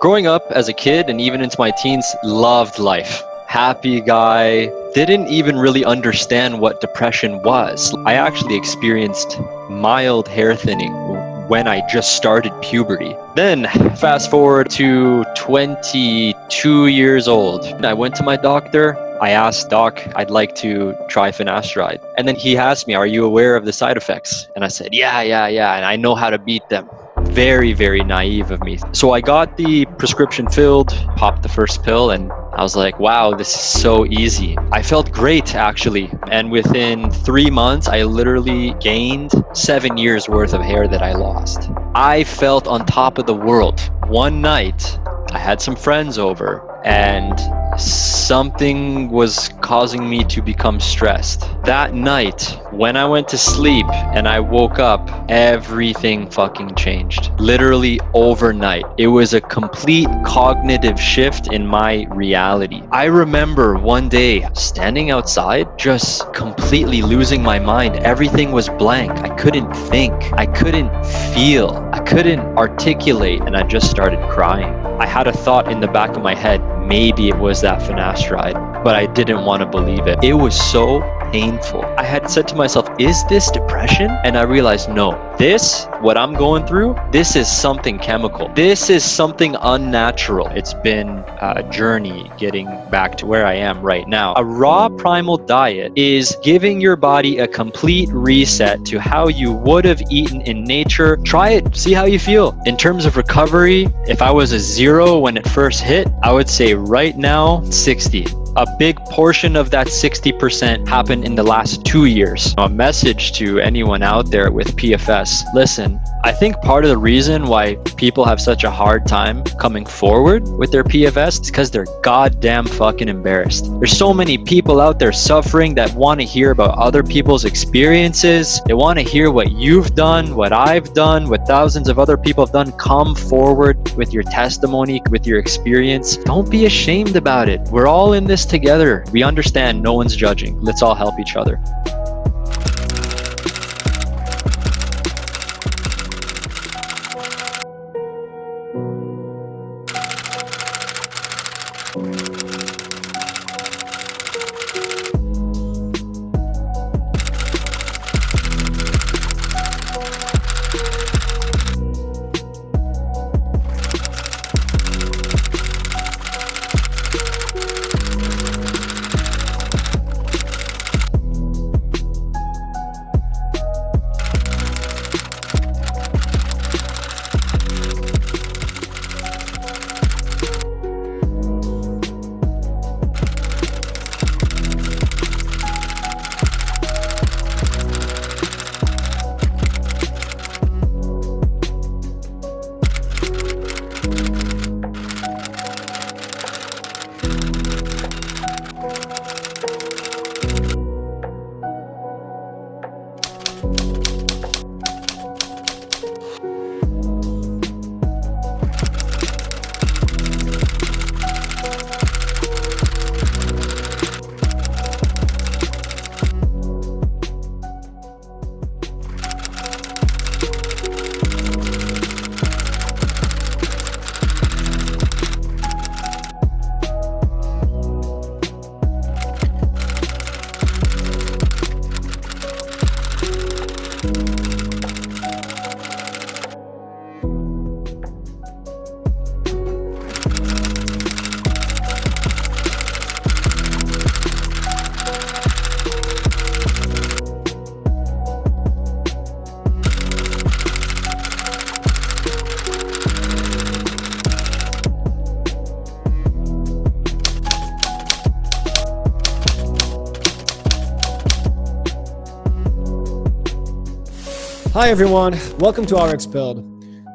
Growing up as a kid and even into my teens, loved life. Happy guy, didn't even really understand what depression was. I actually experienced mild hair thinning when I just started puberty. Then fast forward to 22 years old. I went to my doctor. I asked doc, I'd like to try finasteride. And then he asked me, are you aware of the side effects? And I said, yeah. And I know how to beat them. Very, very naive of me. So I got the prescription filled, popped the first pill, and I was like, wow, this is so easy. I felt great, actually. And within 3 months, I literally gained 7 years worth of hair that I lost. I felt on top of the world. One night, I had some friends over, and something was causing me to become stressed. That night, when I went to sleep and I woke up, everything fucking changed. Literally overnight. It was a complete cognitive shift in my reality. I remember one day standing outside, just completely losing my mind. Everything was blank. I couldn't think. I couldn't feel. I couldn't articulate, and I just started crying. I had a thought in the back of my head, maybe it was that finasteride, but I didn't want to believe it. It was so painful. I had said to myself, is this depression? And I realized, no, what I'm going through, this is something chemical. This is something unnatural. It's been a journey getting back to where I am right now. A raw primal diet is giving your body a complete reset to how you would have eaten in nature. Try it, see how you feel. In terms of recovery, if I was a 0 when it first hit, I would say right now, 60. A big portion of that 60% happened in the last 2 years. A message to anyone out there with PFS. Listen, I think part of the reason why people have such a hard time coming forward with their PFS is because they're goddamn fucking embarrassed. There's so many people out there suffering that want to hear about other people's experiences. They want to hear what you've done, what I've done, what thousands of other people have done. Come forward with your testimony, with your experience. Don't be ashamed about it. We're all in this together. We understand no one's judging. Let's all help each other. Hi everyone, welcome to RX Pilled.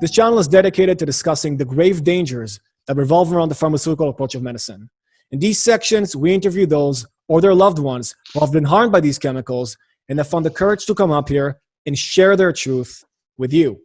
This channel is dedicated to discussing the grave dangers that revolve around the pharmaceutical approach of medicine. In these sections, we interview those or their loved ones who have been harmed by these chemicals and have found the courage to come up here and share their truth with you.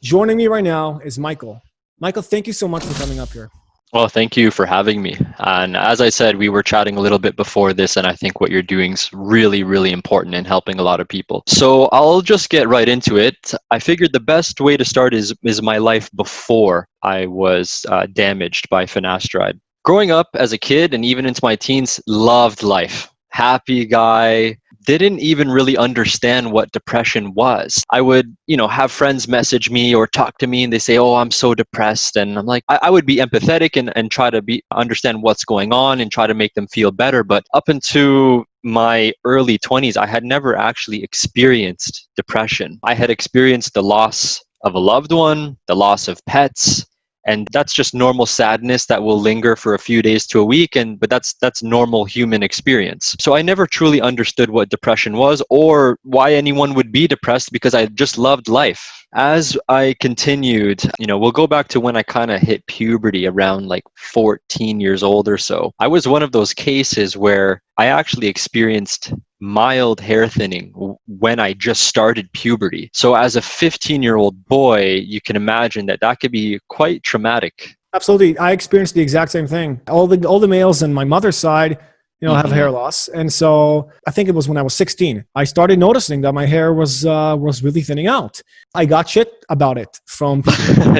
Joining me right now is Michael. Michael, thank you so much for coming up here. Well, thank you for having me. And as I said, we were chatting a little bit before this, and I think what you're doing is really, really important in helping a lot of people. So I'll just get right into it. I figured the best way to start is my life before I was damaged by finasteride. Growing up as a kid and even into my teens, loved life. Happy guy, didn't even really understand what depression was. I would, have friends message me or talk to me and they say, "Oh, I'm so depressed." And I'm like, I would be empathetic and try to understand what's going on and try to make them feel better. But up until my early 20s, I had never actually experienced depression. I had experienced the loss of a loved one, the loss of pets, and that's just normal sadness that will linger for a few days to a week, but that's normal human experience. So I never truly understood what depression was or why anyone would be depressed, because I just loved life. As I continued, we'll go back to when I kind of hit puberty around like 14 years old or so. I was one of those cases where I actually experienced mild hair thinning when I just started puberty. So as a 15-year-old boy, you can imagine that could be quite traumatic. Absolutely. I experienced the exact same thing. All the males on my mother's side, have hair loss. And so I think it was when I was 16, I started noticing that my hair was really thinning out. I got shit about it from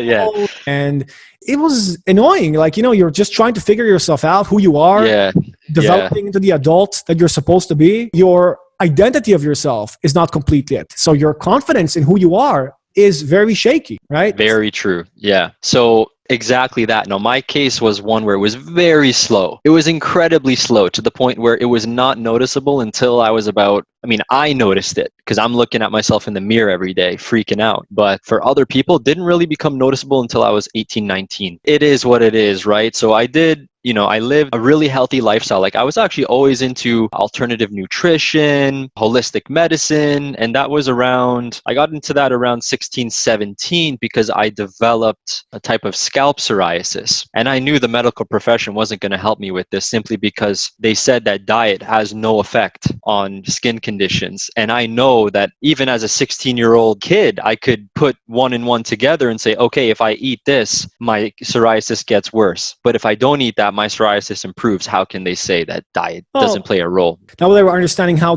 Yeah. people, and it was annoying. Like, you're just trying to figure yourself out, who you are, Yeah. developing into the adult that you're supposed to be. Your identity of yourself is not complete yet. So your confidence in who you are is very shaky, right? Very true. Yeah. So exactly that. Now, my case was one where it was very slow. It was incredibly slow to the point where it was not noticeable until I was about, I noticed it because I'm looking at myself in the mirror every day, freaking out. But for other people, it didn't really become noticeable until I was 18, 19. It is what it is, right? So I did, I lived a really healthy lifestyle. Like, I was actually always into alternative nutrition, holistic medicine. And that was I got into that around 16, 17 because I developed a type of scalp psoriasis. And I knew the medical profession wasn't going to help me with this simply because they said that diet has no effect on skin conditions. And I know that even as a 16-year-old kid, I could put one and one together and say, okay, if I eat this, my psoriasis gets worse. But if I don't eat that, my psoriasis improves. How can they say that diet doesn't play a role? Now they were understanding how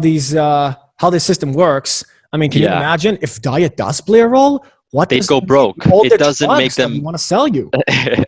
how this system works. Can you imagine if diet does play a role? They'd go broke. It doesn't make them want to sell you.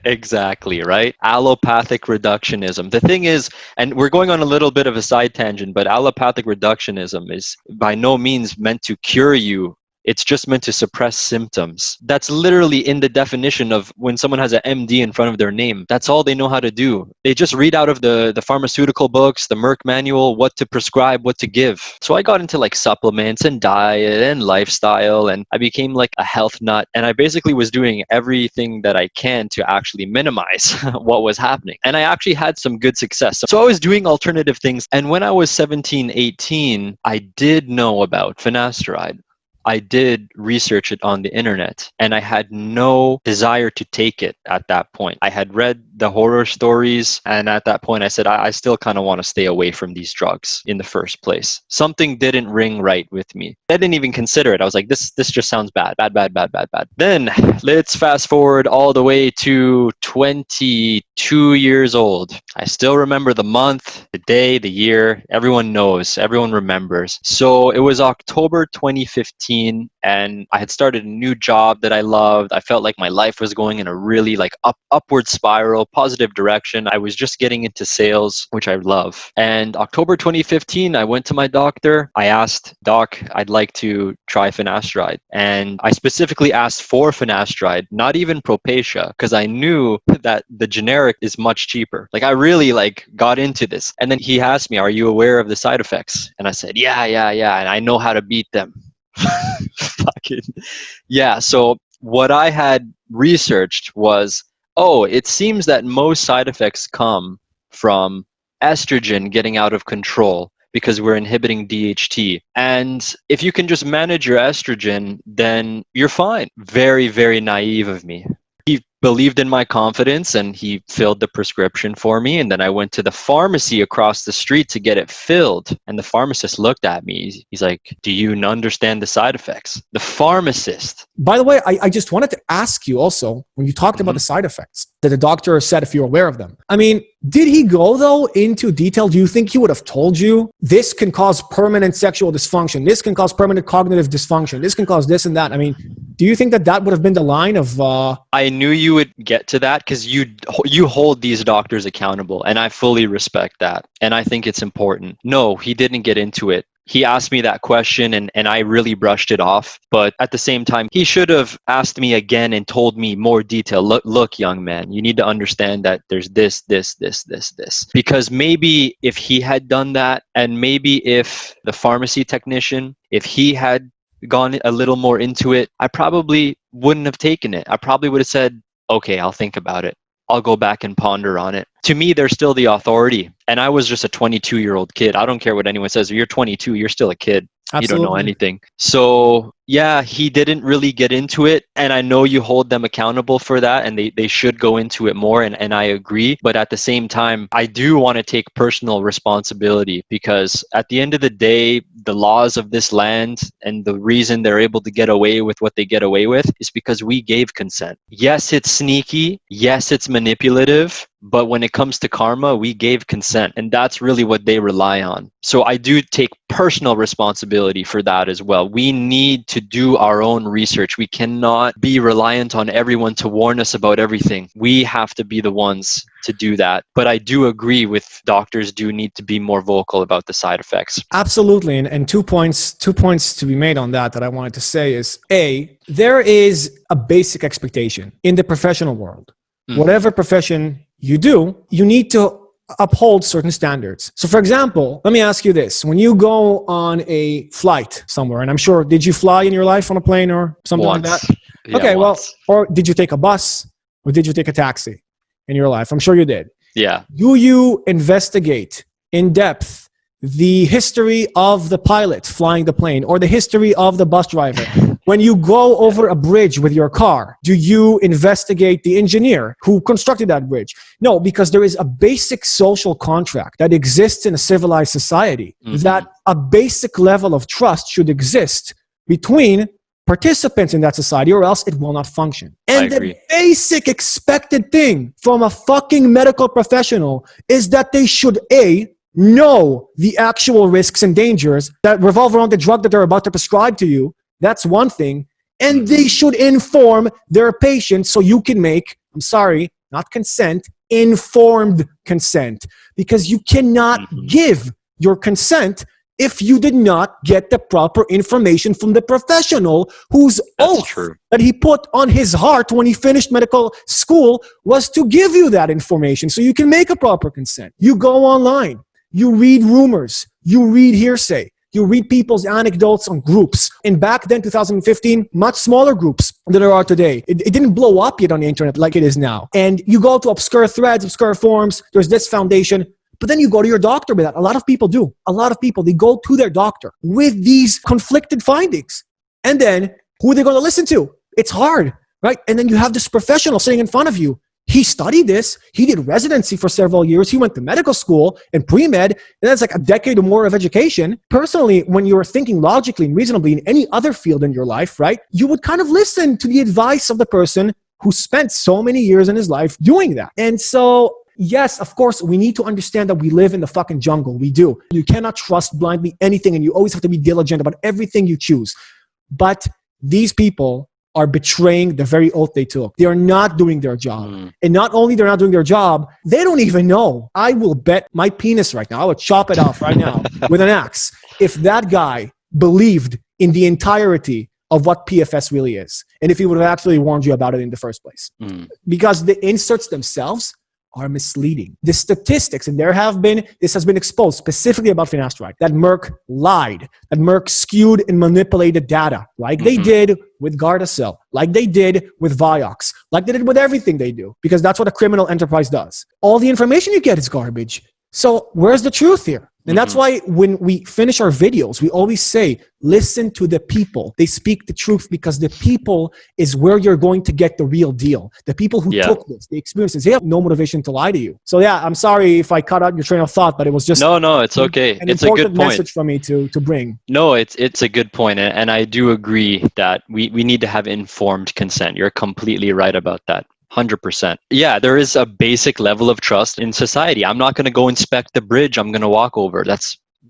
Exactly, right? Allopathic reductionism. The thing is, and we're going on a little bit of a side tangent, but allopathic reductionism is by no means meant to cure you. It's just meant to suppress symptoms. That's literally in the definition of when someone has an MD in front of their name. That's all they know how to do. They just read out of the pharmaceutical books, the Merck manual, what to prescribe, what to give. So I got into like supplements and diet and lifestyle, and I became like a health nut. And I basically was doing everything that I can to actually minimize what was happening. And I actually had some good success. So I was doing alternative things. And when I was 17, 18, I did know about finasteride. I did research it on the internet, and I had no desire to take it at that point. I had read the horror stories, and at that point I said, I still kind of want to stay away from these drugs in the first place. Something didn't ring right with me. I didn't even consider it. I was like, this just sounds bad. Bad. Then let's fast forward all the way to 22 years old. I still remember the month, the day, the year. Everyone knows, everyone remembers. So it was October 2015. And I had started a new job that I loved. I felt like my life was going in a really like upward spiral, positive direction. I was just getting into sales, which I love. And October 2015, I went to my doctor. I asked, "Doc, I'd like to try finasteride." And I specifically asked for finasteride, not even Propecia, because I knew that the generic is much cheaper. Like, I really got into this. And then he asked me, "Are you aware of the side effects?" And I said, yeah. And I know how to beat them. Fucking yeah. So what I had researched was, it seems that most side effects come from estrogen getting out of control because we're inhibiting DHT. And if you can just manage your estrogen, then you're fine. Very, very naive of me. He believed in my confidence and he filled the prescription for me. And then I went to the pharmacy across the street to get it filled. And the pharmacist looked at me. He's like, do you understand the side effects? The pharmacist. By the way, I just wanted to ask you also, when you talked about the side effects that the doctor said if you're aware of them. I mean, did he go though into detail? Do you think he would have told you this can cause permanent sexual dysfunction? This can cause permanent cognitive dysfunction. This can cause this and that. I mean, do you think that that would have been the line of... I knew you would get to that because you hold these doctors accountable, and I fully respect that. And I think it's important. No, he didn't get into it. He asked me that question and I really brushed it off. But at the same time, he should have asked me again and told me more detail. Look, young man, you need to understand that there's this. Because maybe if he had done that, and maybe if the pharmacy technician, if he had gone a little more into it, I probably wouldn't have taken it. I probably would have said, okay, I'll think about it. I'll go back and ponder on it. To me, they're still the authority. And I was just a 22-year-old kid. I don't care what anyone says. You're 22, you're still a kid. Absolutely. You don't know anything. So yeah, he didn't really get into it. And I know you hold them accountable for that, and they should go into it more. And I agree. But at the same time, I do want to take personal responsibility, because at the end of the day, the laws of this land and the reason they're able to get away with what they get away with is because we gave consent. Yes, it's sneaky. Yes, it's manipulative. But when it comes to karma, we gave consent, and that's really what they rely on. So I do take personal responsibility for that as well. We need to do our own research. We cannot be reliant on everyone to warn us about everything. We have to be the ones to do that. But I do agree with doctors do need to be more vocal about the side effects. Absolutely. And 2 points to be made on that I wanted to say is, A, there is a basic expectation in the professional world. Whatever profession you do, you need to uphold certain standards. So for example, let me ask you this. When you go on a flight somewhere, and I'm sure, did you fly in your life on a plane or something Once. like that? Yeah, okay, once. well, or did you take a bus or did you take a taxi in your life? I'm sure you did. Yeah. Do you investigate in depth the history of the pilot flying the plane or the history of the bus driver? When you go over a bridge with your car, do you investigate the engineer who constructed that bridge? No, because there is a basic social contract that exists in a civilized society, that a basic level of trust should exist between participants in that society, or else it will not function. And the basic expected thing from a fucking medical professional is that they should, A, know the actual risks and dangers that revolve around the drug that they're about to prescribe to you. That's one thing. And they should inform their patients so you can make, I'm sorry, not consent, informed consent. Because you cannot give your consent if you did not get the proper information from the professional whose oath that he put on his heart when he finished medical school was to give you that information so you can make a proper consent. You go online, you read rumors, you read hearsay, you read people's anecdotes on groups. And back then, 2015, much smaller groups than there are today. It didn't blow up yet on the internet like it is now. And you go to obscure threads, obscure forums, there's this foundation, but then you go to your doctor with that. A lot of people do. A lot of people, they go to their doctor with these conflicted findings. And then who are they going to listen to? It's hard, right? And then you have this professional sitting in front of you. He studied this. He did residency for several years. He went to medical school and pre-med. And that's like a decade or more of education. Personally, when you're thinking logically and reasonably in any other field in your life, right, you would kind of listen to the advice of the person who spent so many years in his life doing that. And so, yes, of course, we need to understand that we live in the fucking jungle. We do. You cannot trust blindly anything, and you always have to be diligent about everything you choose. But these people are betraying the very oath they took. They are not doing their job. And not only they're not doing their job, they don't even know. I will bet my penis right now, I would chop it off right now with an axe, if that guy believed in the entirety of what PFS really is, and if he would have actually warned you about it in the first place. Because the inserts themselves are misleading. The statistics, and this has been exposed specifically about finasteride, that Merck lied, that Merck skewed and manipulated data, like they did with Gardasil, like they did with Vioxx, like they did with everything they do, because that's what a criminal enterprise does. All the information you get is garbage. So where's the truth here? And that's why when we finish our videos, we always say, listen to the people. They speak the truth, because the people is where you're going to get the real deal. The people who took this, the experiences, they have no motivation to lie to you. So yeah, I'm sorry if I cut out your train of thought, but it was just no, it's okay. an It's a important good point. message for me to bring. No, it's a good point, and I do agree that we need to have informed consent. You're completely right about that. 100%. Yeah, there is a basic level of trust in society. I'm not going to go inspect the bridge I'm going to walk over.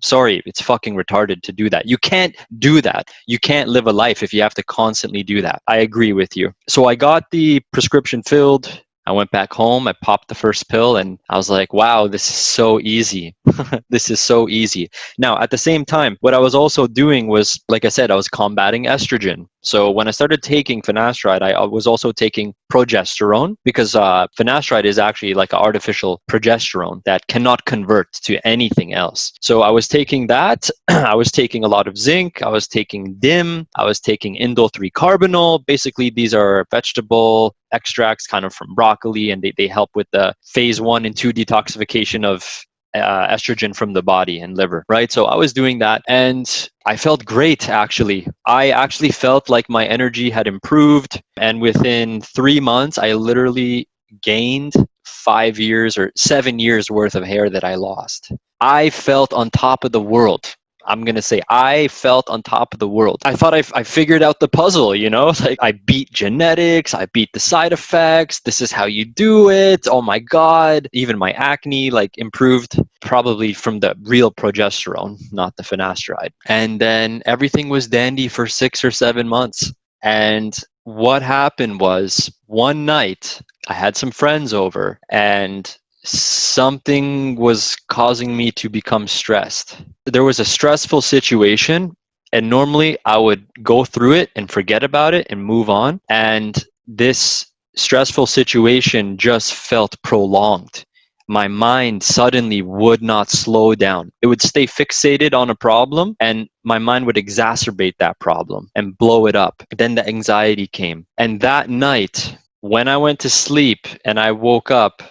Sorry, it's fucking retarded to do that. You can't do that. You can't live a life if you have to constantly do that. I agree with you. So I got the prescription filled. I went back home, I popped the first pill, and I was like, wow, this is so easy. This is so easy. Now, at the same time, what I was also doing was, like I said, I was combating estrogen. So when I started taking finasteride, I was also taking progesterone, because finasteride is actually like an artificial progesterone that cannot convert to anything else. So I was taking that. I was taking a lot of zinc. I was taking DIM. I was taking indole 3-carbinol. Basically, these are vegetable extracts kind of from broccoli, and they help with the phase 1 and 2 detoxification of estrogen from the body and liver, right? So I was doing that, and I felt great, actually. I actually felt like my energy had improved, and within 3 months, I literally gained 5 years or 7 years worth of hair that I lost. I felt on top of the world. I'm going to say I felt on top of the world. I thought I figured out the puzzle, you know? Like, I beat genetics, I beat the side effects. This is how you do it. Oh my God. Even my acne improved, probably from the real progesterone, not the finasteride. And then everything was dandy for 6 or 7 months. And what happened was, one night I had some friends over, and something was causing me to become stressed. There was a stressful situation, and normally I would go through it and forget about it and move on. And this stressful situation just felt prolonged. My mind suddenly would not slow down. It would stay fixated on a problem, and my mind would exacerbate that problem and blow it up. Then the anxiety came. And that night, when I went to sleep and I woke up,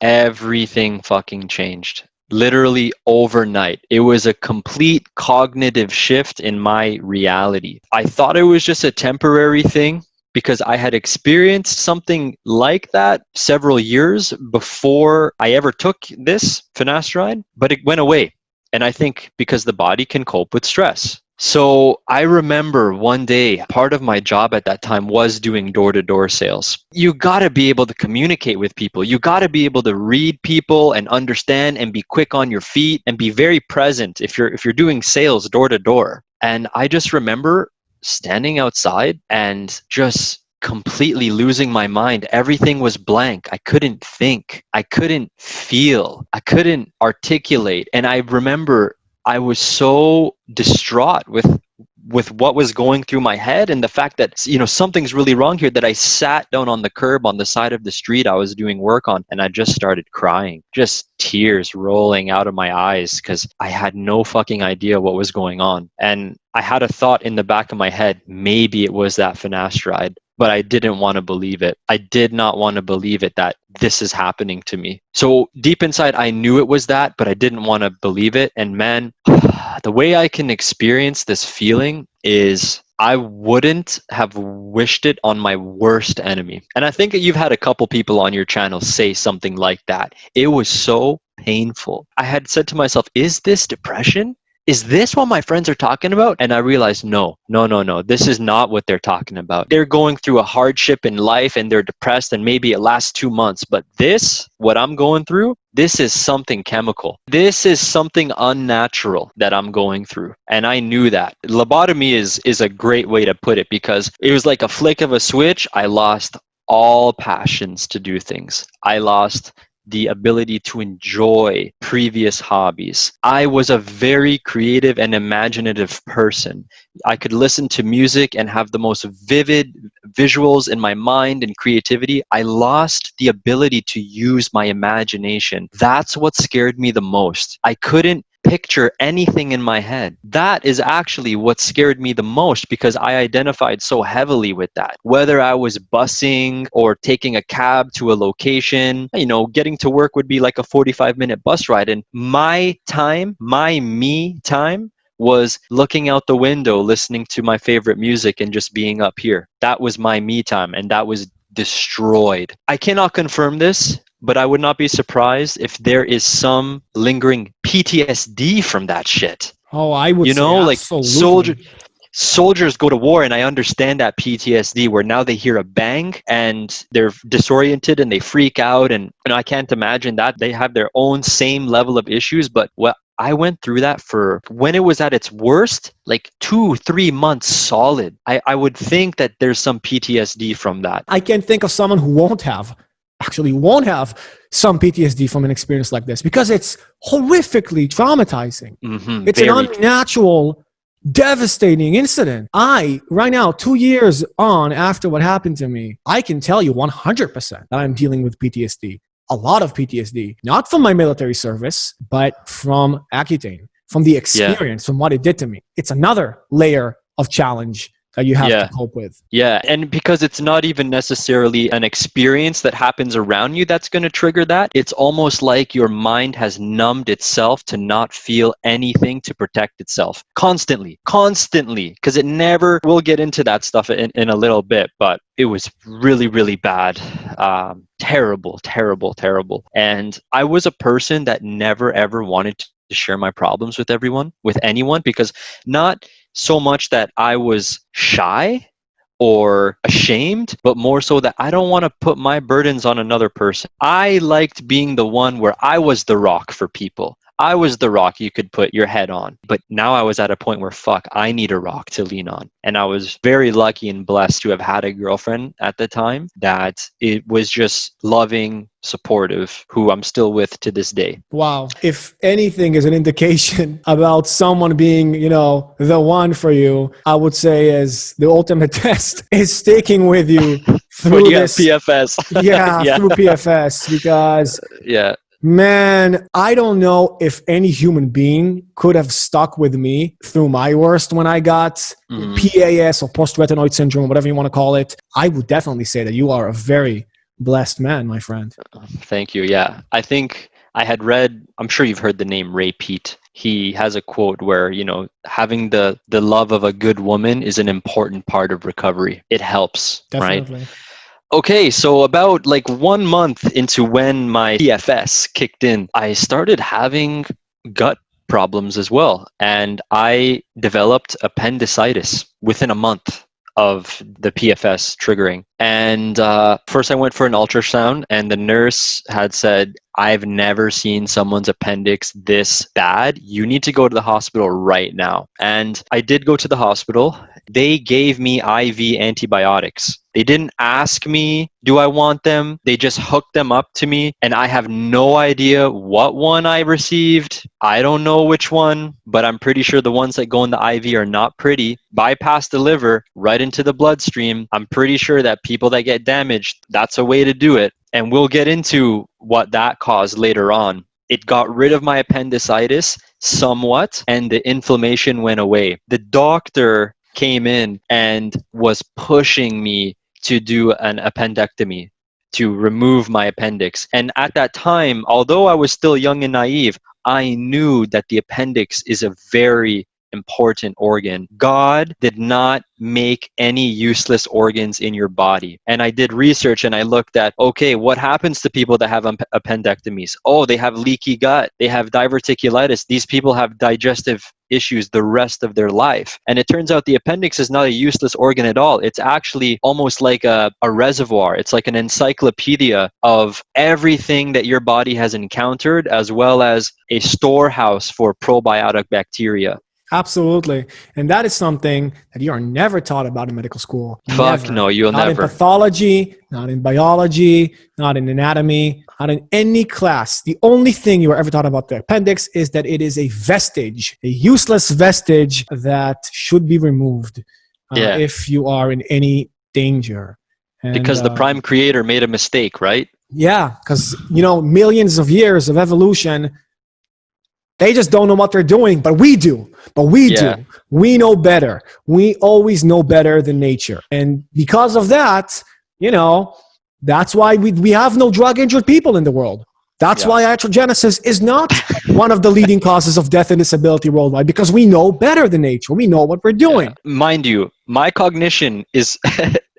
everything fucking changed. Literally overnight. It was a complete cognitive shift in my reality. I thought it was just a temporary thing, because I had experienced something like that several years before I ever took this finasteride, but it went away. And I think because the body can cope with stress. So I remember one day, part of my job at that time was doing door-to-door sales. You got to be able to communicate with people. You got to be able to read people and understand and be quick on your feet and be very present if you're doing sales door-to-door. And I just remember standing outside and just completely losing my mind. Everything was blank. I couldn't think. I couldn't feel. I couldn't articulate. And I remember I was so distraught with what was going through my head, and the fact that, something's really wrong here, that I sat down on the curb on the side of the street I was doing work on, and I just started crying, just tears rolling out of my eyes, because I had no fucking idea what was going on. And I had a thought in the back of my head, maybe it was that finasteride. But I didn't want to believe it. I did not want to believe it, that this is happening to me. So deep inside, I knew it was that, but I didn't want to believe it. And man, the way I can experience this feeling is I wouldn't have wished it on my worst enemy. And I think you've had a couple people on your channel say something like that. It was so painful. I had said to myself, is this depression? Is this what my friends are talking about? And I realized, no. This is not what they're talking about. They're going through a hardship in life and they're depressed, and maybe it lasts 2 months. But this, what I'm going through, this is something chemical. This is something unnatural that I'm going through. And I knew that. Lobotomy is a great way to put it, because it was like a flick of a switch. I lost all passions to do things. I lost the ability to enjoy previous hobbies. I was a very creative and imaginative person. I could listen to music and have the most vivid visuals in my mind and creativity. I lost the ability to use my imagination. That's what scared me the most. I couldn't picture anything in my head. That is actually what scared me the most, because I identified so heavily with that. Whether I was busing or taking a cab to a location, getting to work would be like a 45-minute bus ride. And my time, my me time, was looking out the window, listening to my favorite music and just being up here. That was my me time, and that was destroyed. I cannot confirm this, but I would not be surprised if there is some lingering PTSD from that shit. Oh, I would say Like absolutely. soldiers go to war, and I understand that PTSD, where now they hear a bang and they're disoriented and they freak out, and I can't imagine that they have their own same level of issues. But what I went through that for, when it was at its worst, like 2-3 months solid. I would think that there's some PTSD from that. I can think of someone who won't have some PTSD from an experience like this, because it's horrifically traumatizing. It's an unnatural, devastating incident. Right now, 2 years on after what happened to me, I can tell you 100% that I'm dealing with PTSD. A lot of PTSD, not from my military service, but from Accutane, from the experience, from what it did to me. It's another layer of challenge that you have to cope with. Yeah, and because it's not even necessarily an experience that happens around you that's going to trigger that. It's almost like your mind has numbed itself to not feel anything to protect itself. Constantly, because it never, we'll get into that stuff in a little bit, but it was really, really bad. Terrible. And I was a person that never, ever wanted to share my problems with anyone, because not so much that I was shy or ashamed, but more so that I don't want to put my burdens on another person. I liked being the one where I was the rock for people. I was the rock you could put your head on. But now I was at a point where, I need a rock to lean on. And I was very lucky and blessed to have had a girlfriend at the time that it was just loving, supportive, who I'm still with to this day. Wow. If anything is an indication about someone being, the one for you, I would say is the ultimate test is sticking with you through this PFS. through PFS, because man, I don't know if any human being could have stuck with me through my worst when I got PAS or Post-Retinoid Syndrome, whatever you want to call it. I would definitely say that you are a very blessed man, my friend. Thank you. Yeah. I think I had read, I'm sure you've heard the name Ray Peat. He has a quote where, having the love of a good woman is an important part of recovery. It helps, Definitely. Right? Okay, so about like 1 month into when my PFS kicked in, I started having gut problems as well. And I developed appendicitis within a month of the PFS triggering. And first I went for an ultrasound, and the nurse had said, I've never seen someone's appendix this bad. You need to go to the hospital right now. And I did go to the hospital. They gave me IV antibiotics. They didn't ask me, do I want them? They just hooked them up to me, and I have no idea what one I received. I don't know which one, but I'm pretty sure the ones that go in the IV are not pretty. Bypass the liver right into the bloodstream. I'm pretty sure that people that get damaged, that's a way to do it. And we'll get into what that caused later on. It got rid of my appendicitis somewhat, and the inflammation went away. The doctor came in and was pushing me to do an appendectomy, to remove my appendix. And at that time, although I was still young and naive, I knew that the appendix is a very important organ. God did not make any useless organs in your body. And I did research and I looked at, okay, what happens to people that have appendectomies? Oh, they have leaky gut. They have diverticulitis. These people have digestive issues the rest of their life. And it turns out the appendix is not a useless organ at all. It's actually almost like a reservoir. It's like an encyclopedia of everything that your body has encountered, as well as a storehouse for probiotic bacteria. Absolutely. And that is something that you are never taught about in medical school. Fuck no, you'll never. Not in pathology, not in biology, not in anatomy, not in any class. The only thing you are ever taught about the appendix is that it is a vestige, a useless vestige that should be removed if you are in any danger. And, because the prime creator made a mistake, right? Yeah, because, millions of years of evolution They just don't know what they're doing, but we do. But we Yeah. do. We know better. We always know better than nature. And because of that, that's why we have no drug injured people in the world. That's why iatrogenesis is not one of the leading causes of death and disability worldwide, because we know better than nature. We know what we're doing. Yeah. Mind you, my cognition is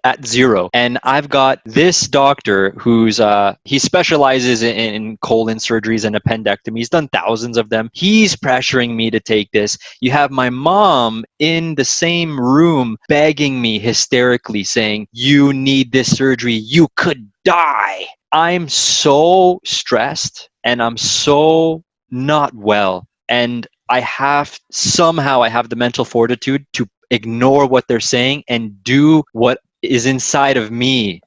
at 0. And I've got this doctor who's he specializes in colon surgeries and appendectomy. He's done thousands of them. He's pressuring me to take this. You have my mom in the same room begging me hysterically, saying, you need this surgery, you could die. I'm so stressed and I'm so not well, and I have the mental fortitude to ignore what they're saying and do what is inside of me,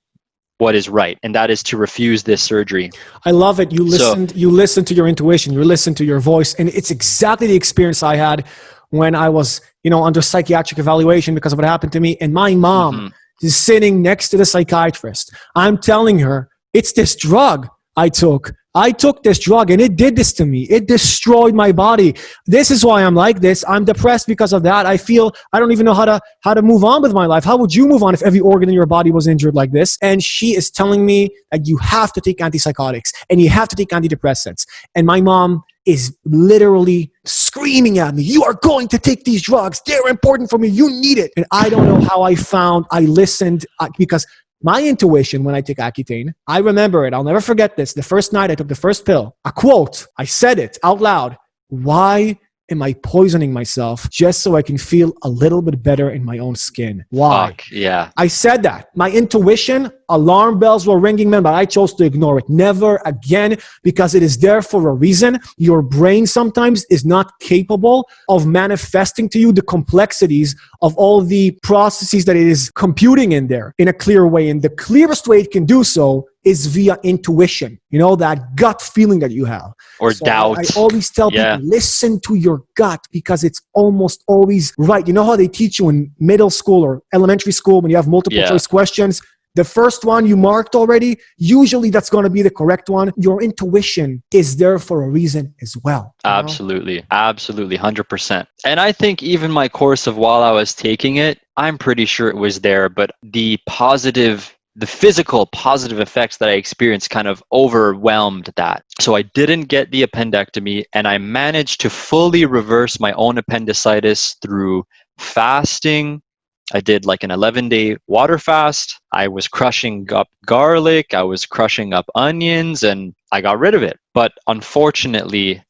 what is right, and that is to refuse this surgery. I love it. You listened to your intuition, you listened to your voice, and it's exactly the experience I had when I was, under psychiatric evaluation because of what happened to me. And my mom is sitting next to the psychiatrist. I'm telling her, it's this drug I took. I took this drug and it did this to me. It destroyed my body. This is why I'm like this. I'm depressed because of that. I feel I don't even know how to move on with my life. How would you move on if every organ in your body was injured like this? And she is telling me that you have to take antipsychotics and you have to take antidepressants. And my mom is literally screaming at me, you are going to take these drugs. They're important for me. You need it. And I don't know how I listened because my intuition when I take Accutane, I remember it. I'll never forget this. The first night I took the first pill, a quote, I said it out loud. Why am I poisoning myself just so I can feel a little bit better in my own skin? Why? Fuck, yeah. I said that. My intuition, alarm bells were ringing, man, but I chose to ignore it. Never again, because it is there for a reason. Your brain sometimes is not capable of manifesting to you the complexities of all the processes that it is computing in there in a clear way. And the clearest way it can do so is via intuition, that gut feeling that you have. Or doubt. I always tell people, listen to your gut because it's almost always right. You know how they teach you in middle school or elementary school when you have multiple choice questions? The first one you marked already, usually that's going to be the correct one. Your intuition is there for a reason as well. Absolutely. Absolutely. 100%. And I think even my course of while I was taking it, I'm pretty sure it was there, but the physical positive effects that I experienced kind of overwhelmed that. So I didn't get the appendectomy, and I managed to fully reverse my own appendicitis through fasting. I did like an 11-day water fast. I was crushing up garlic. I was crushing up onions, and I got rid of it. But unfortunately,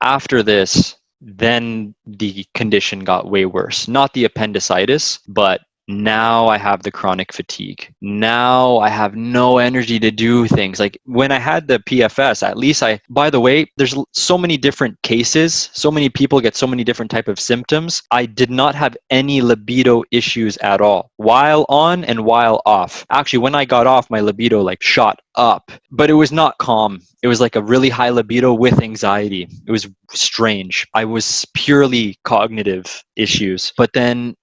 after this, then the condition got way worse. Not the appendicitis, but now I have the chronic fatigue. Now I have no energy to do things. Like when I had the PFS, at least by the way, there's so many different cases. So many people get so many different type of symptoms. I did not have any libido issues at all while on and while off. Actually, when I got off, my libido like shot up, but it was not calm. It was like a really high libido with anxiety. It was strange. I was purely cognitive issues. But then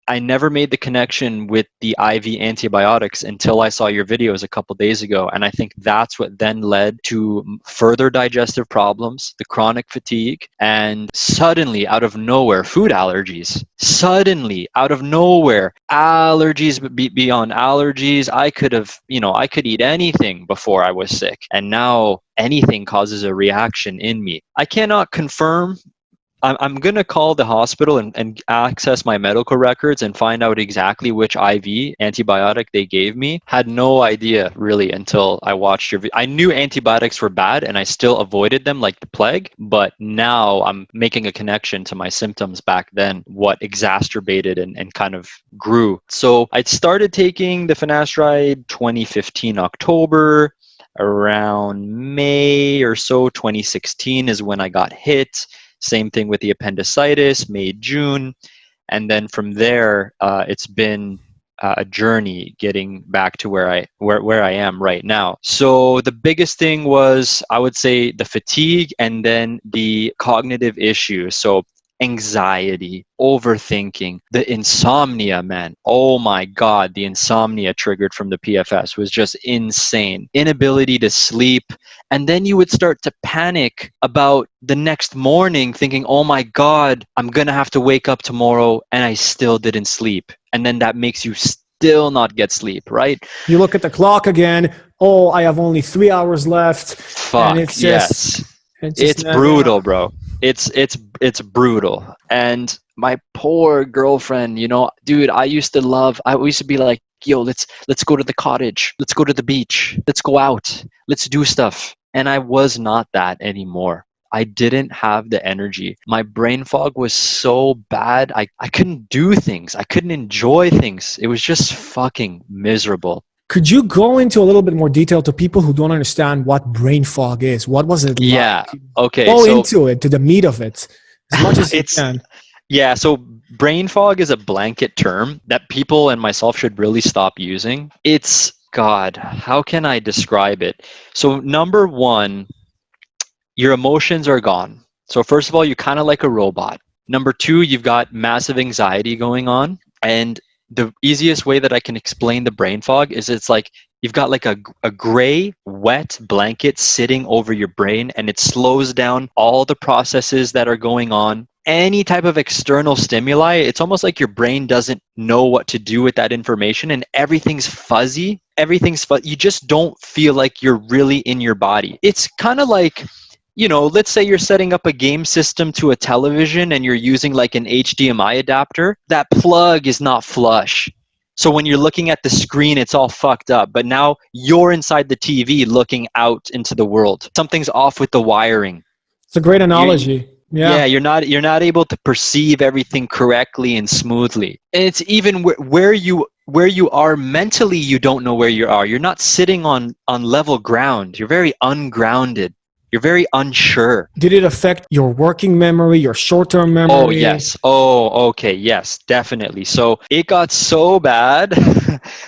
I never made the connection with the IV antibiotics until I saw your videos a couple days ago. And I think that's what then led to further digestive problems, the chronic fatigue, and suddenly out of nowhere, food allergies. Suddenly out of nowhere, allergies beyond allergies. I could eat anything before I was sick. And now anything causes a reaction in me. I cannot confirm. I'm going to call the hospital and access my medical records and find out exactly which IV antibiotic they gave me. Had no idea really until I watched your video. I knew antibiotics were bad and I still avoided them like the plague, but now I'm making a connection to my symptoms back then, what exacerbated and kind of grew. So I started taking the finasteride 2015 October. Around May or so, 2016 is when I got hit. Same thing with the appendicitis, May, June. And then from there, it's been a journey getting back to where I am right now. So the biggest thing was, I would say, the fatigue and then the cognitive issues. So anxiety, overthinking, the insomnia, man. Oh my God, the insomnia triggered from the PFS was just insane. Inability to sleep. And then you would start to panic about the next morning thinking, oh my God, I'm going to have to wake up tomorrow and I still didn't sleep. And then that makes you still not get sleep, right? You look at the clock again. Oh, I have only 3 hours left. And Fuck, it's just, yes. it's It's just never brutal, enough. bro. It's brutal. And my poor girlfriend, you know, dude, I used to be like, yo, let's go to the cottage. Let's go to the beach. Let's go out. Let's do stuff. And I was not that anymore. I didn't have the energy. My brain fog was so bad. I couldn't do things. I couldn't enjoy things. It was just fucking miserable. Could you go into a little bit more detail to people who don't understand what brain fog is? What was it Yeah. like? Okay. Go So into it, to the meat of it, as much as you it's can. Yeah, so brain fog is a blanket term that people and myself should really stop using. It's, God, how can I describe it? So, number one, your emotions are gone. So, first of all, you're kind of like a robot. Number two, you've got massive anxiety going on. And the easiest way that I can explain the brain fog is it's like you've got like a gray, wet blanket sitting over your brain, and it slows down all the processes that are going on. Any type of external stimuli, it's almost like your brain doesn't know what to do with that information, and everything's fuzzy. You just don't feel like you're really in your body. It's kind of like, you know, let's say you're setting up a game system to a television and you're using like an HDMI adapter. That plug is not flush. So when you're looking at the screen, it's all fucked up. But now you're inside the TV looking out into the world. Something's off with the wiring. It's a great You, analogy. yeah, Yeah. you're not able to perceive everything correctly and smoothly. And it's even where you are mentally, you don't know where you are. You're not sitting on level ground. You're very ungrounded. You're very unsure. Did it affect your working memory, your short-term Oh, memory? yes. Oh, okay. Yes, definitely. So it got so bad.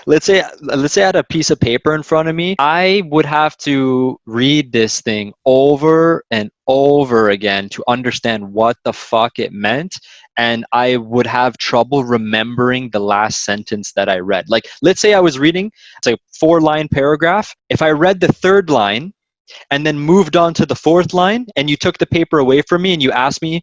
let's say I had a piece of paper in front of me. I would have to read this thing over and over again to understand what the fuck it meant. And I would have trouble remembering the last sentence that I read. Like, let's say I was reading, it's a 4-line paragraph. If I read the third line and then moved on to the fourth line, and you took the paper away from me and you asked me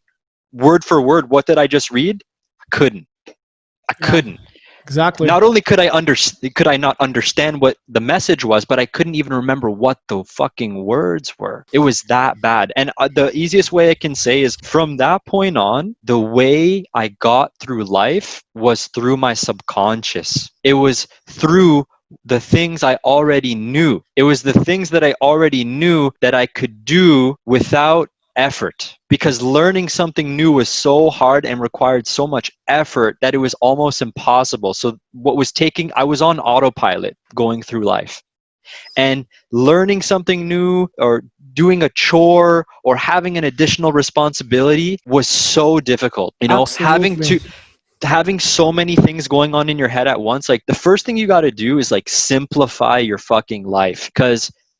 word for word, what did I just read? I couldn't. I Yeah, couldn't. exactly. Not only could I not understand what the message was, but I couldn't even remember what the fucking words were. It was that bad. And the easiest way I can say is from that point on, the way I got through life was through my subconscious. It was through the things I already knew. It was the things that I already knew that I could do without effort, because learning something new was so hard and required so much effort that it was almost impossible. So I was on autopilot going through life, and learning something new or doing a chore or having an additional responsibility was so difficult. You know, Absolutely. having so many things going on in your head at once. Like, the first thing you got to do is like simplify your fucking life,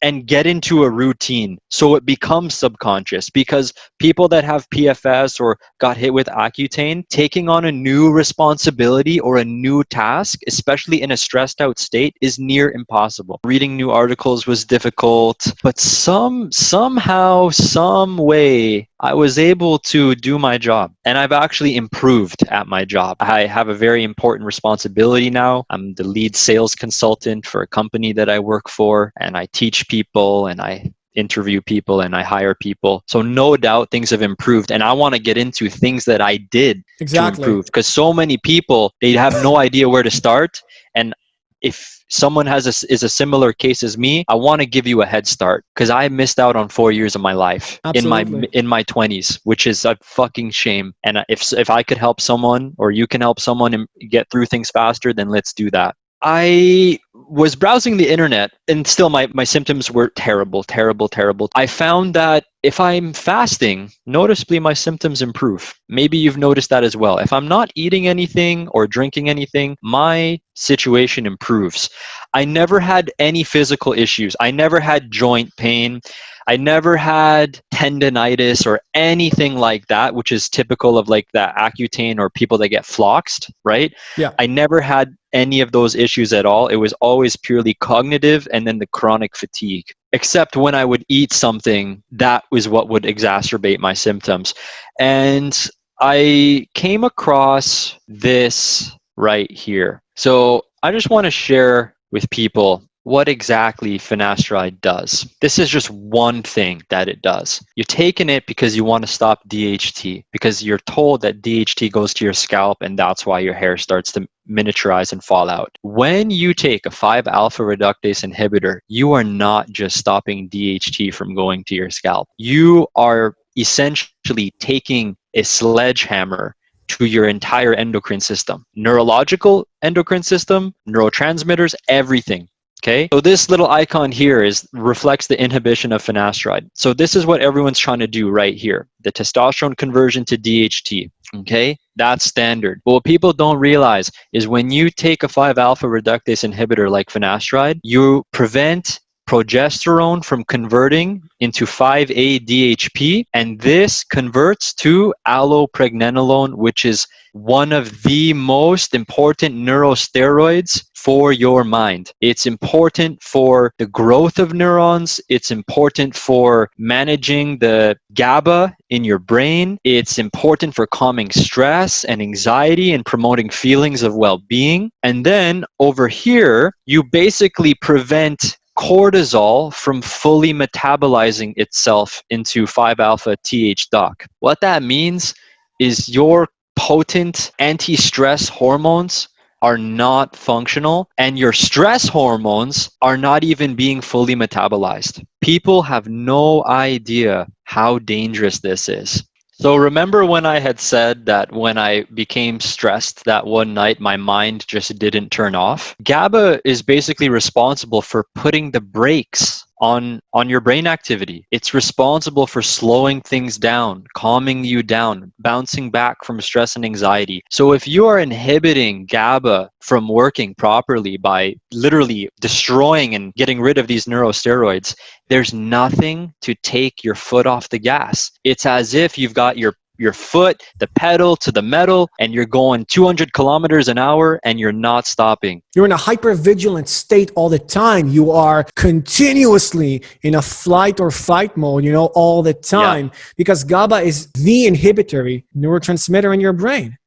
and get into a routine so it becomes subconscious. Because people that have PFS or got hit with Accutane, taking on a new responsibility or a new task, especially in a stressed out state, is near impossible. Reading new articles was difficult, but somehow, some way, I was able to do my job, and I've actually improved at my job. I have a very important responsibility now. I'm the lead sales consultant for a company that I work for, and I teach people and I interview people and I hire people. So no doubt things have improved, and I want to get into things that I did to Exactly. improve, because so many people, they have no idea where to start. And if someone is a similar case as me, I want to give you a head start, because I missed out on 4 years of my life Absolutely. in my 20s, which is a fucking shame. And if I could help someone, or you can help someone and get through things faster, then let's do that. I was browsing the internet, and still my symptoms were terrible, terrible, terrible. I found that if I'm fasting, noticeably my symptoms improve. Maybe you've noticed that as well. If I'm not eating anything or drinking anything, my situation improves. I never had any physical issues. I never had joint pain. I never had tendonitis or anything like that, which is typical of like the Accutane or people that get floxed, right? Yeah. I never had any of those issues at all. It was always purely cognitive and then the chronic fatigue. Except when I would eat something, that was what would exacerbate my symptoms. And I came across this right here. So I just want to share with people what exactly finasteride does. This is just one thing that it does. You're taking it because you want to stop DHT, because you're told that DHT goes to your scalp and that's why your hair starts to miniaturize and fall out. When you take a 5-alpha reductase inhibitor, you are not just stopping DHT from going to your scalp. You are essentially taking a sledgehammer to your entire endocrine system, neurological endocrine system, neurotransmitters, everything. Okay, so this little icon here reflects the inhibition of finasteride. So this is what everyone's trying to do right here, the testosterone conversion to DHT. Okay, that's standard. But what people don't realize is when you take a 5-alpha reductase inhibitor like finasteride, you prevent progesterone from converting into 5-ADHP, and this converts to allopregnanolone, which is one of the most important neurosteroids for your mind. It's important for the growth of neurons. It's important for managing the GABA in your brain. It's important for calming stress and anxiety and promoting feelings of well-being. And then over here, you basically prevent cortisol from fully metabolizing itself into 5-alpha TH-DOC. What that means is your potent anti-stress hormones are not functional, and your stress hormones are not even being fully metabolized. People have no idea how dangerous this is. So remember when I had said that when I became stressed that one night, my mind just didn't turn off? GABA is basically responsible for putting the brakes on your brain activity. It's responsible for slowing things down, calming you down, bouncing back from stress and anxiety. So if you are inhibiting GABA from working properly by literally destroying and getting rid of these neurosteroids, there's nothing to take your foot off the gas. It's as if you've got your foot, the pedal to the metal, and you're going 200 kilometers an hour and you're not stopping. You're in a hypervigilant state all the time. You are continuously in a flight or fight mode, all the time, because GABA is the inhibitory neurotransmitter in your brain.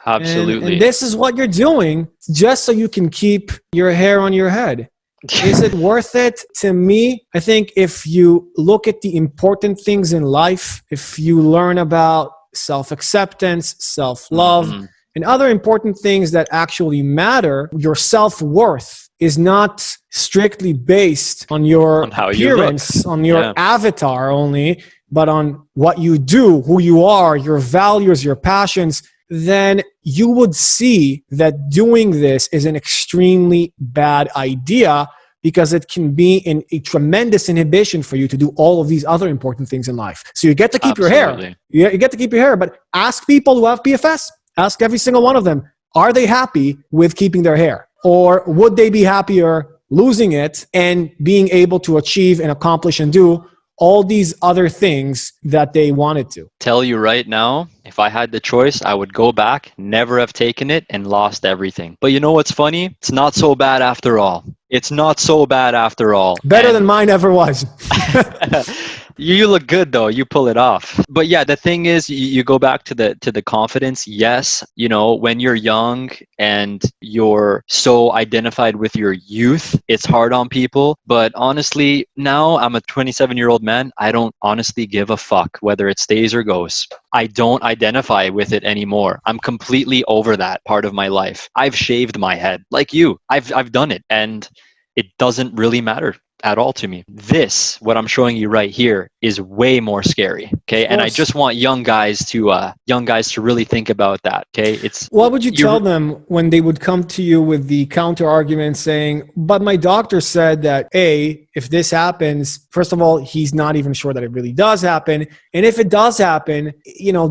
Absolutely. And this is what you're doing just so you can keep your hair on your head. Is it worth it? To me, I think if you look at the important things in life, if you learn about self-acceptance, self-love, and other important things that actually matter, your self-worth is not strictly based on your appearance, on your avatar only, but on what you do, who you are, your values, your passions, then you would see that doing this is an extremely bad idea, because it can be a tremendous inhibition for you to do all of these other important things in life. So you get to keep your hair. You get to keep your hair, but ask people who have PFS. Ask every single one of them, are they happy with keeping their hair? Or would they be happier losing it and being able to achieve and accomplish and do all these other things that they wanted to? Tell you right now, if I had the choice, I would go back, never have taken it, and lost everything. But you know what's funny? It's not so bad after all. It's not so bad after all. Better than mine ever was. You look good though. You pull it off. But yeah, the thing is, you go back to the confidence. Yes, when you're young and you're so identified with your youth, it's hard on people. But honestly, now I'm a 27-year-old man. I don't honestly give a fuck whether it stays or goes. I don't identify with it anymore. I'm completely over that part of my life. I've shaved my head like you. I've done it, and it doesn't really matter. at all to me. This, what I'm showing you right here, is way more scary. Okay, Of and I course. just want young guys to really think about that. Okay, it's What would you you. tell them when they would come to you with the counter argument saying, but my doctor said that A, if this happens, first of all, he's not even sure that it really does happen. And if it does happen,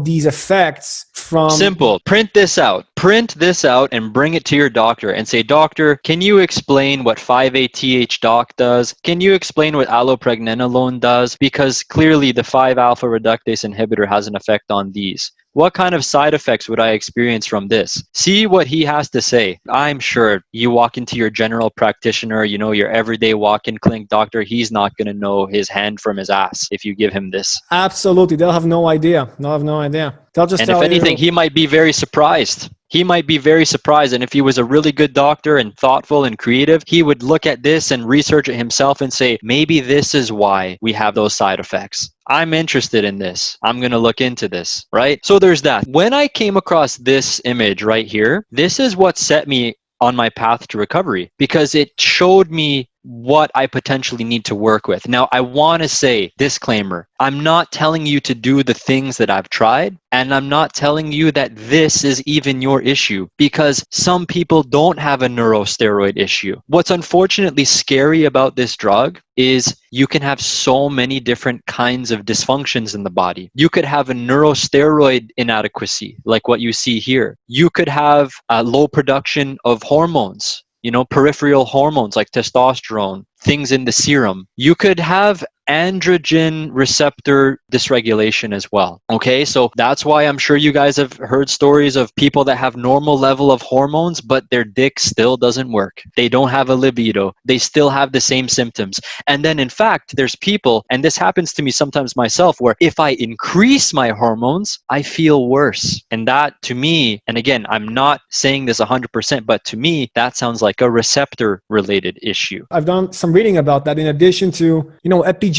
these effects from... Simple. Print this out. Print this out and bring it to your doctor and say, doctor, can you explain what 5-ATH doc does? Can you explain what allopregnanolone does? Because clearly the 5-alpha reductase inhibitor has an effect on these. What kind of side effects would I experience from this? See what he has to say. I'm sure you walk into your general practitioner, your everyday walk-in clinic doctor, he's not going to know his hand from his ass if you give him this. Absolutely. They'll have no idea. They'll just And tell if anything, you... he might be very surprised. He might be very surprised. And if he was a really good doctor and thoughtful and creative, he would look at this and research it himself and say, maybe this is why we have those side effects. I'm interested in this. I'm going to look into this, right? So there's that. When I came across this image right here, this is what set me on my path to recovery, because it showed me what I potentially need to work with. Now, I want to say, disclaimer, I'm not telling you to do the things that I've tried, and I'm not telling you that this is even your issue, because some people don't have a neurosteroid issue. What's unfortunately scary about this drug is you can have so many different kinds of dysfunctions in the body. You could have a neurosteroid inadequacy, like what you see here. You could have a low production of hormones, peripheral hormones like testosterone, things in the serum. You could have androgen receptor dysregulation as well. Okay, so that's why I'm sure you guys have heard stories of people that have normal level of hormones, but their dick still doesn't work. They don't have a libido. They still have the same symptoms. And then in fact, there's people, and this happens to me sometimes myself, where if I increase my hormones, I feel worse. And that to me, and again, I'm not saying this 100%, but to me, that sounds like a receptor related issue. I've done some reading about that in addition to,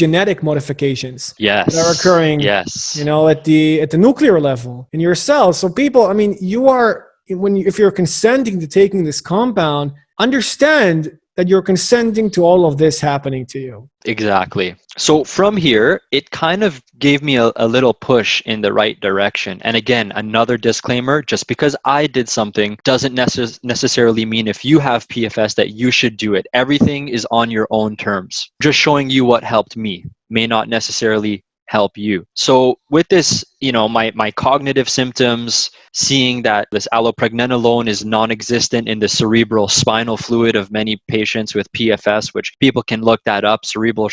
epigenetic modifications that are occurring, at the nuclear level in your cells. So people, if you're consenting to taking this compound, understand that you're consenting to all of this happening to you. Exactly. So from here, it kind of gave me a little push in the right direction. And again, another disclaimer, just because I did something doesn't necessarily mean if you have PFS that you should do it. Everything is on your own terms. Just showing you what helped me may not necessarily help you. So with this, my cognitive symptoms, seeing that this allopregnanolone is non-existent in the cerebral spinal fluid of many patients with PFS, which people can look that up, cerebral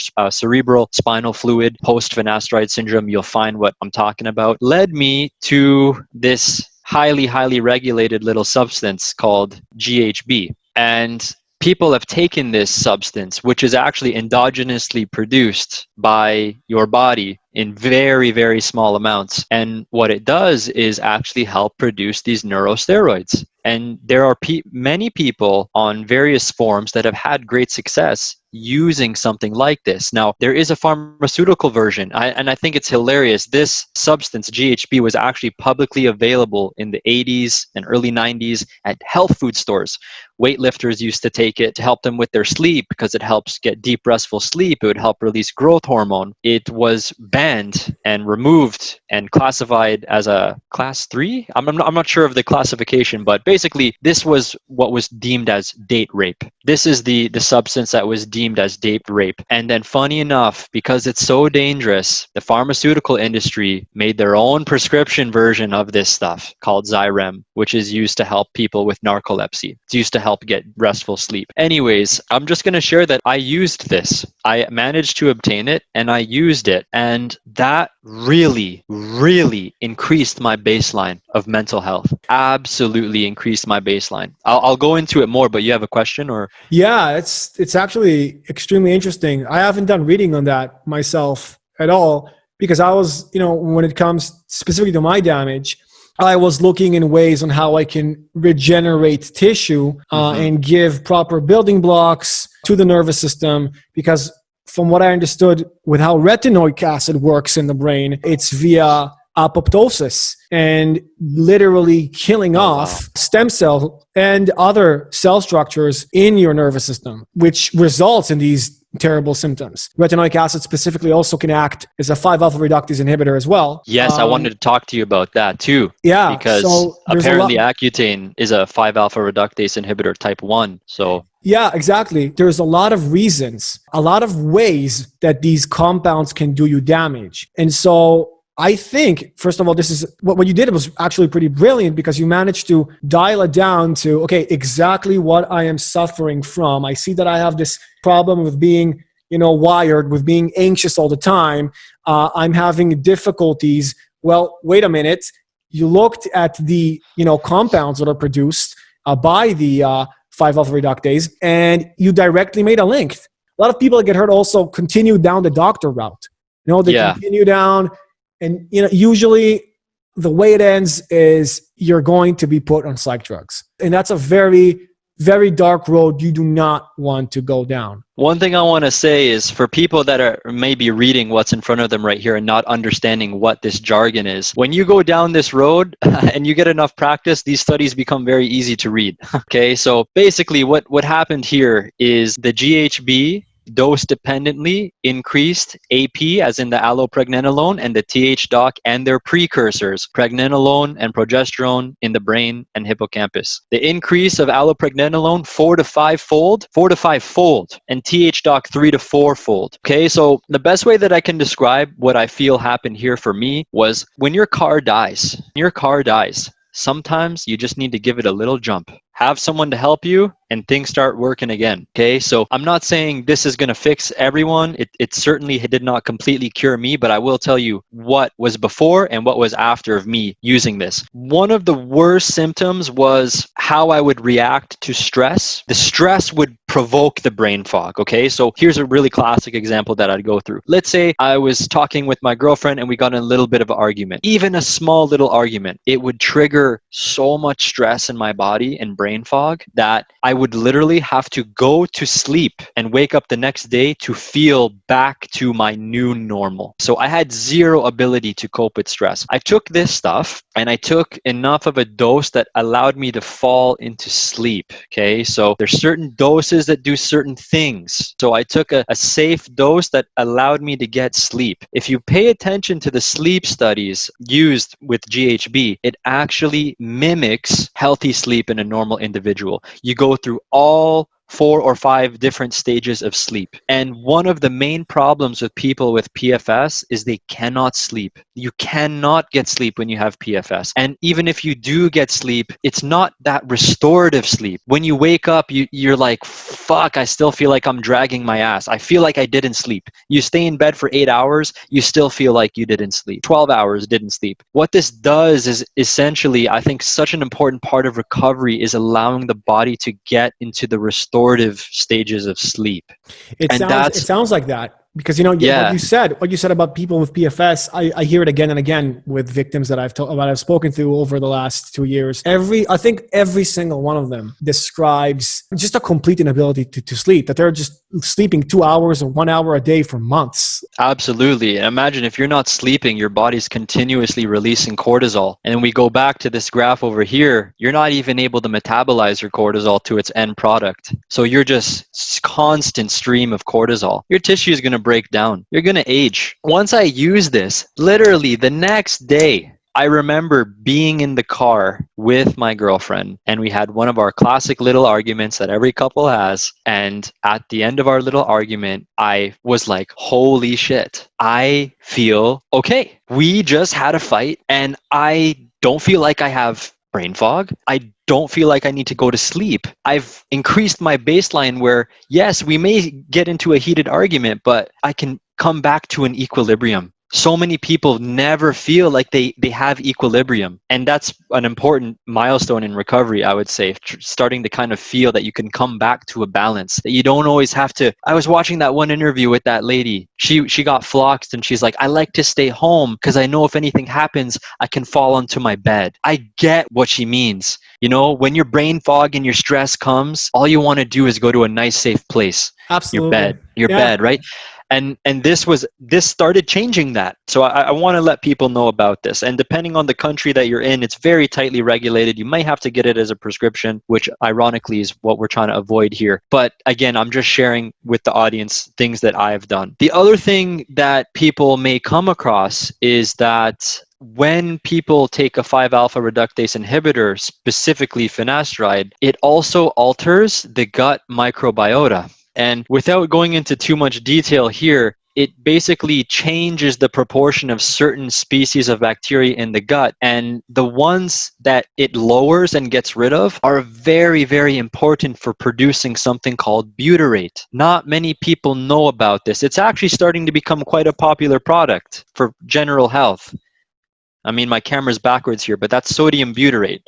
spinal fluid, Post-Finasteride Syndrome, you'll find what I'm talking about, led me to this highly regulated little substance called GHB. And people have taken this substance, which is actually endogenously produced by your body in very small amounts. And what it does is actually help produce these neurosteroids. And there are many people on various forms that have had great success using something like this. Now, there is a pharmaceutical version, and I think it's hilarious. This substance, GHB, was actually publicly available in the 80s and early 90s at health food stores. Weightlifters used to take it to help them with their sleep because it helps get deep, restful sleep. It would help release growth hormone. It was banned and removed and classified as a class 3. I'm not sure of the classification, but basically this was what was deemed as date rape. This is the substance that was deemed as date rape. And then funny enough, because it's so dangerous, the pharmaceutical industry made their own prescription version of this stuff called Xyrem, which is used to help people with narcolepsy. It's used to help get restful sleep. Anyways, I'm just going to share that I used this. I managed to obtain it and I used it. And that really increased my baseline of mental health. Absolutely increased my baseline. I'll go into it more, but you have a question or? Yeah, it's actually extremely interesting. I haven't done reading on that myself at all because I was, when it comes specifically to my damage, I was looking in ways on how I can regenerate tissue and give proper building blocks to the nervous system, because from what I understood with how retinoic acid works in the brain, it's via apoptosis and literally killing off stem cell and other cell structures in your nervous system, which results in these terrible symptoms. Retinoic acid specifically also can act as a 5-alpha reductase inhibitor as well. Yes, I wanted to talk to you about that too. Yeah, Because so there's a apparently lot. Accutane is a 5-alpha reductase inhibitor type 1. So Yeah, exactly. There's a lot of reasons, a lot of ways that these compounds can do you damage. And so I think, first of all, this is what you did was actually pretty brilliant, because you managed to dial it down to, okay, exactly what I am suffering from. I see that I have this problem with being, wired, with being anxious all the time. I'm having difficulties. Well, wait a minute. You looked at the, compounds that are produced by the 5-alpha reductase, and you directly made a link. A lot of people that get hurt also continue down the doctor route. They continue down. And usually the way it ends is you're going to be put on psych drugs. And that's a very, very dark road you do not want to go down. one thing I want to say is, for people that are maybe reading what's in front of them right here and not understanding what this jargon is, when you go down this road and you get enough practice, these studies become very easy to read. Okay, so basically what happened here is the GHB dose dependently increased AP, as in the allopregnanolone, and the TH-DOC and their precursors, pregnenolone and progesterone, in the brain and hippocampus. The increase of allopregnanolone 4 to 5-fold, and TH-DOC 3 to 4-fold. Okay, so the best way that I can describe what I feel happened here for me was, when your car dies, sometimes you just need to give it a little jump. Have someone to help you, and things start working again. Okay, so I'm not saying this is going to fix everyone. It certainly did not completely cure me, but I will tell you what was before and what was after of me using this. One of the worst symptoms was how I would react to stress. The stress would provoke the brain fog. Okay, so here's a really classic example that I'd go through. Let's say I was talking with my girlfriend and we got in a little bit of an argument. Even a small little argument, it would trigger so much stress in my body and brain fog that I would literally have to go to sleep and wake up the next day to feel back to my new normal. So I had zero ability to cope with stress. I took this stuff and I took enough of a dose that allowed me to fall into sleep. Okay, so there's certain doses that do certain things. So I took a safe dose that allowed me to get sleep. If you pay attention to the sleep studies used with GHB, it actually mimics healthy sleep in a normal individual. You go through all 4 or 5 different stages of sleep. And one of the main problems with people with PFS is they cannot sleep. You cannot get sleep when you have PFS. And even if you do get sleep, it's not that restorative sleep. When you wake up, you're like, fuck, I still feel like I'm dragging my ass. I feel like I didn't sleep. You stay in bed for 8 hours, you still feel like you didn't sleep. 12 hours, didn't sleep. What this does is essentially, I think such an important part of recovery is allowing the body to get into the restorative stages of sleep. It sounds like that, because what you said about people with PFS, I hear it again and again with victims that I've spoken to over the last 2 years. I think every single one of them describes just a complete inability to sleep, that they're just sleeping 2 hours or 1 hour a day for months. Absolutely. And imagine if you're not sleeping, your body's continuously releasing cortisol. And we go back to this graph over here, you're not even able to metabolize your cortisol to its end product. So you're just constant stream of cortisol. Your tissue is going to break down. You're going to age. Once I use this, literally the next day, I remember being in the car with my girlfriend, and we had one of our classic little arguments that every couple has. And at the end of our little argument, I was like, holy shit, I feel okay. We just had a fight and I don't feel like I have brain fog. I don't feel like I need to go to sleep. I've increased my baseline where, yes, we may get into a heated argument, but I can come back to an equilibrium. So many people never feel like they have equilibrium. And that's an important milestone in recovery, I would say, starting to kind of feel that you can come back to a balance, that you don't always have to. I was watching that one interview with that lady. She got floxed and she's like, I like to stay home because I know if anything happens, I can fall onto my bed. I get what she means. When your brain fog and your stress comes, all you want to do is go to a nice, safe place. Absolutely. Your bed, right? And this started changing that. So I want to let people know about this. And depending on the country that you're in, it's very tightly regulated. You might have to get it as a prescription, which ironically is what we're trying to avoid here. But again, I'm just sharing with the audience things that I've done. The other thing that people may come across is that when people take a 5-alpha reductase inhibitor, specifically finasteride, it also alters the gut microbiota. And without going into too much detail here, it basically changes the proportion of certain species of bacteria in the gut. And the ones that it lowers and gets rid of are very, very important for producing something called butyrate. Not many people know about this. It's actually starting to become quite a popular product for general health. I mean, my camera's backwards here, but that's sodium butyrate.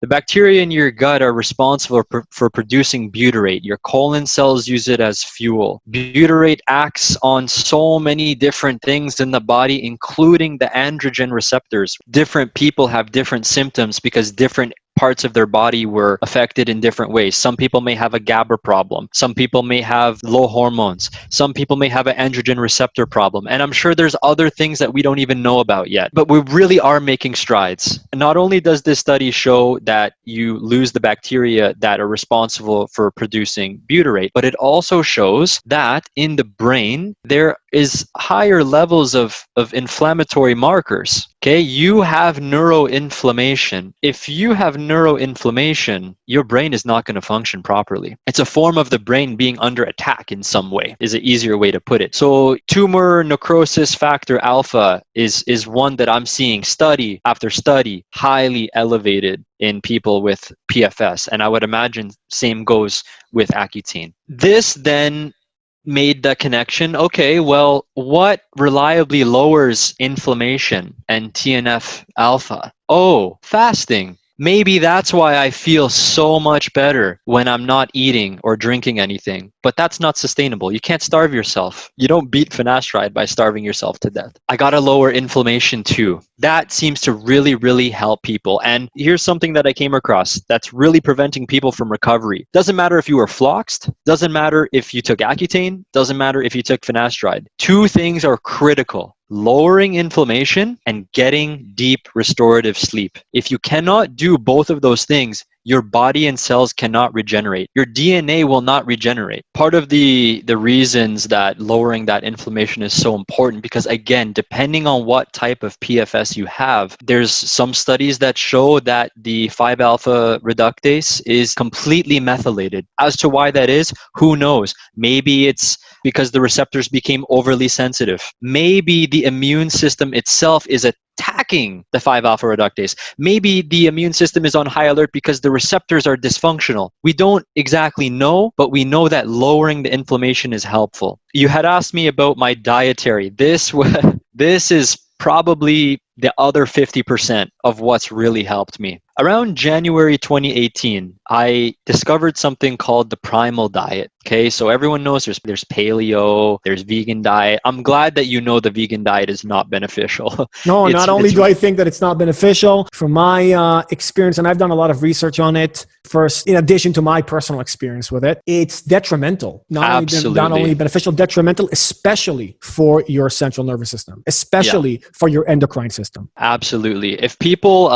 The bacteria in your gut are responsible for producing butyrate. Your colon cells use it as fuel. Butyrate acts on so many different things in the body, including the androgen receptors. Different people have different symptoms because different parts of their body were affected in different ways. Some people may have a GABA problem. Some people may have low hormones. Some people may have an androgen receptor problem. And I'm sure there's other things that we don't even know about yet. But we really are making strides. Not only does this study show that you lose the bacteria that are responsible for producing butyrate, but it also shows that in the brain, there is higher levels of inflammatory markers. Okay, you have neuroinflammation. If you have neuroinflammation, your brain is not going to function properly. It's a form of the brain being under attack in some way, is an easier way to put it. So tumor necrosis factor alpha is one that I'm seeing study after study highly elevated in people with PFS. And I would imagine same goes with Accutane. This then made the connection. Okay, well, what reliably lowers inflammation and TNF alpha? Oh, fasting. Maybe that's why I feel so much better when I'm not eating or drinking anything. But that's not sustainable. You can't starve yourself. You don't beat finasteride by starving yourself to death. I got to lower inflammation too. That seems to really, really help people. And here's something that I came across that's really preventing people from recovery. Doesn't matter if you were floxed. Doesn't matter if you took Accutane. Doesn't matter if you took finasteride. Two things are critical: lowering inflammation and getting deep restorative sleep. If you cannot do both of those things, your body and cells cannot regenerate. Your DNA will not regenerate. Part of the reasons that lowering that inflammation is so important, because again, depending on what type of PFS you have, there's some studies that show that the 5-alpha reductase is completely methylated. As to why that is, who knows? Maybe it's because the receptors became overly sensitive. Maybe the immune system itself is attacking the 5-alpha reductase. Maybe the immune system is on high alert because the receptors are dysfunctional. We don't exactly know, but we know that lowering the inflammation is helpful. You had asked me about my dietary. This is probably the other 50% of what's really helped me. Around January 2018, I discovered something called the Primal Diet. Okay, so everyone knows there's paleo, there's vegan diet. I'm glad that you know the vegan diet is not beneficial. No, not only do I think that it's not beneficial, from my experience, and I've done a lot of research on it, first, in addition to my personal experience with it, it's detrimental. Not only beneficial, detrimental, especially for your central nervous system, especially for your endocrine system. Absolutely. If people,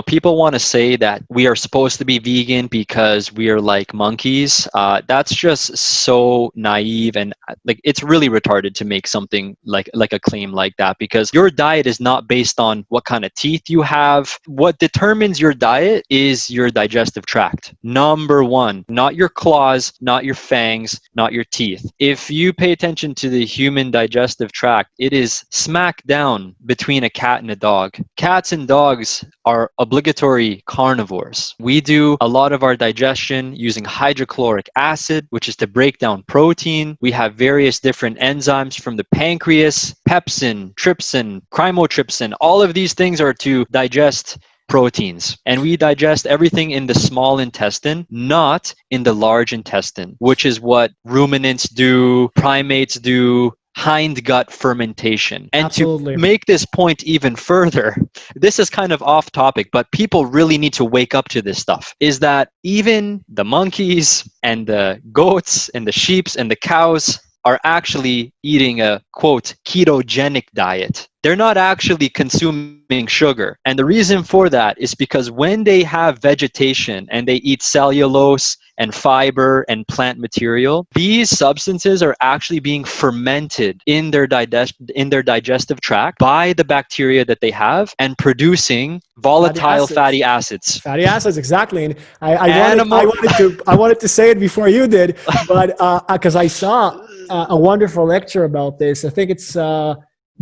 people want to say that we are supposed to be vegan because we are like monkeys, that's just so naive, and like it's really retarded to make something like a claim like that, because your diet is not based on what kind of teeth you have. What determines your diet is your digestive tract. Number one, not your claws, not your fangs, not your teeth. If you pay attention to the human digestive tract, it is smack down between a cat and a dog. Cats and dogs are obligatory carnivores. We do a lot of our digestion using hydrochloric acid, which is to break down protein. We have various different enzymes from the pancreas, pepsin, trypsin, chymotrypsin. All of these things are to digest proteins. And we digest everything in the small intestine, not in the large intestine, which is what ruminants do, primates do, hindgut fermentation. And Absolutely. To make this point even further, this is kind of off topic, but people really need to wake up to this stuff, is that even the monkeys and the goats and the sheeps and the cows, are actually eating a, quote, ketogenic diet. They're not actually consuming sugar. And the reason for that is because when they have vegetation and they eat cellulose and fiber and plant material, these substances are actually being fermented in their digestive tract by the bacteria that they have and producing volatile fatty acids. Fatty acids, exactly. And I wanted to say it before you did, but because I saw a wonderful lecture about this. I think it's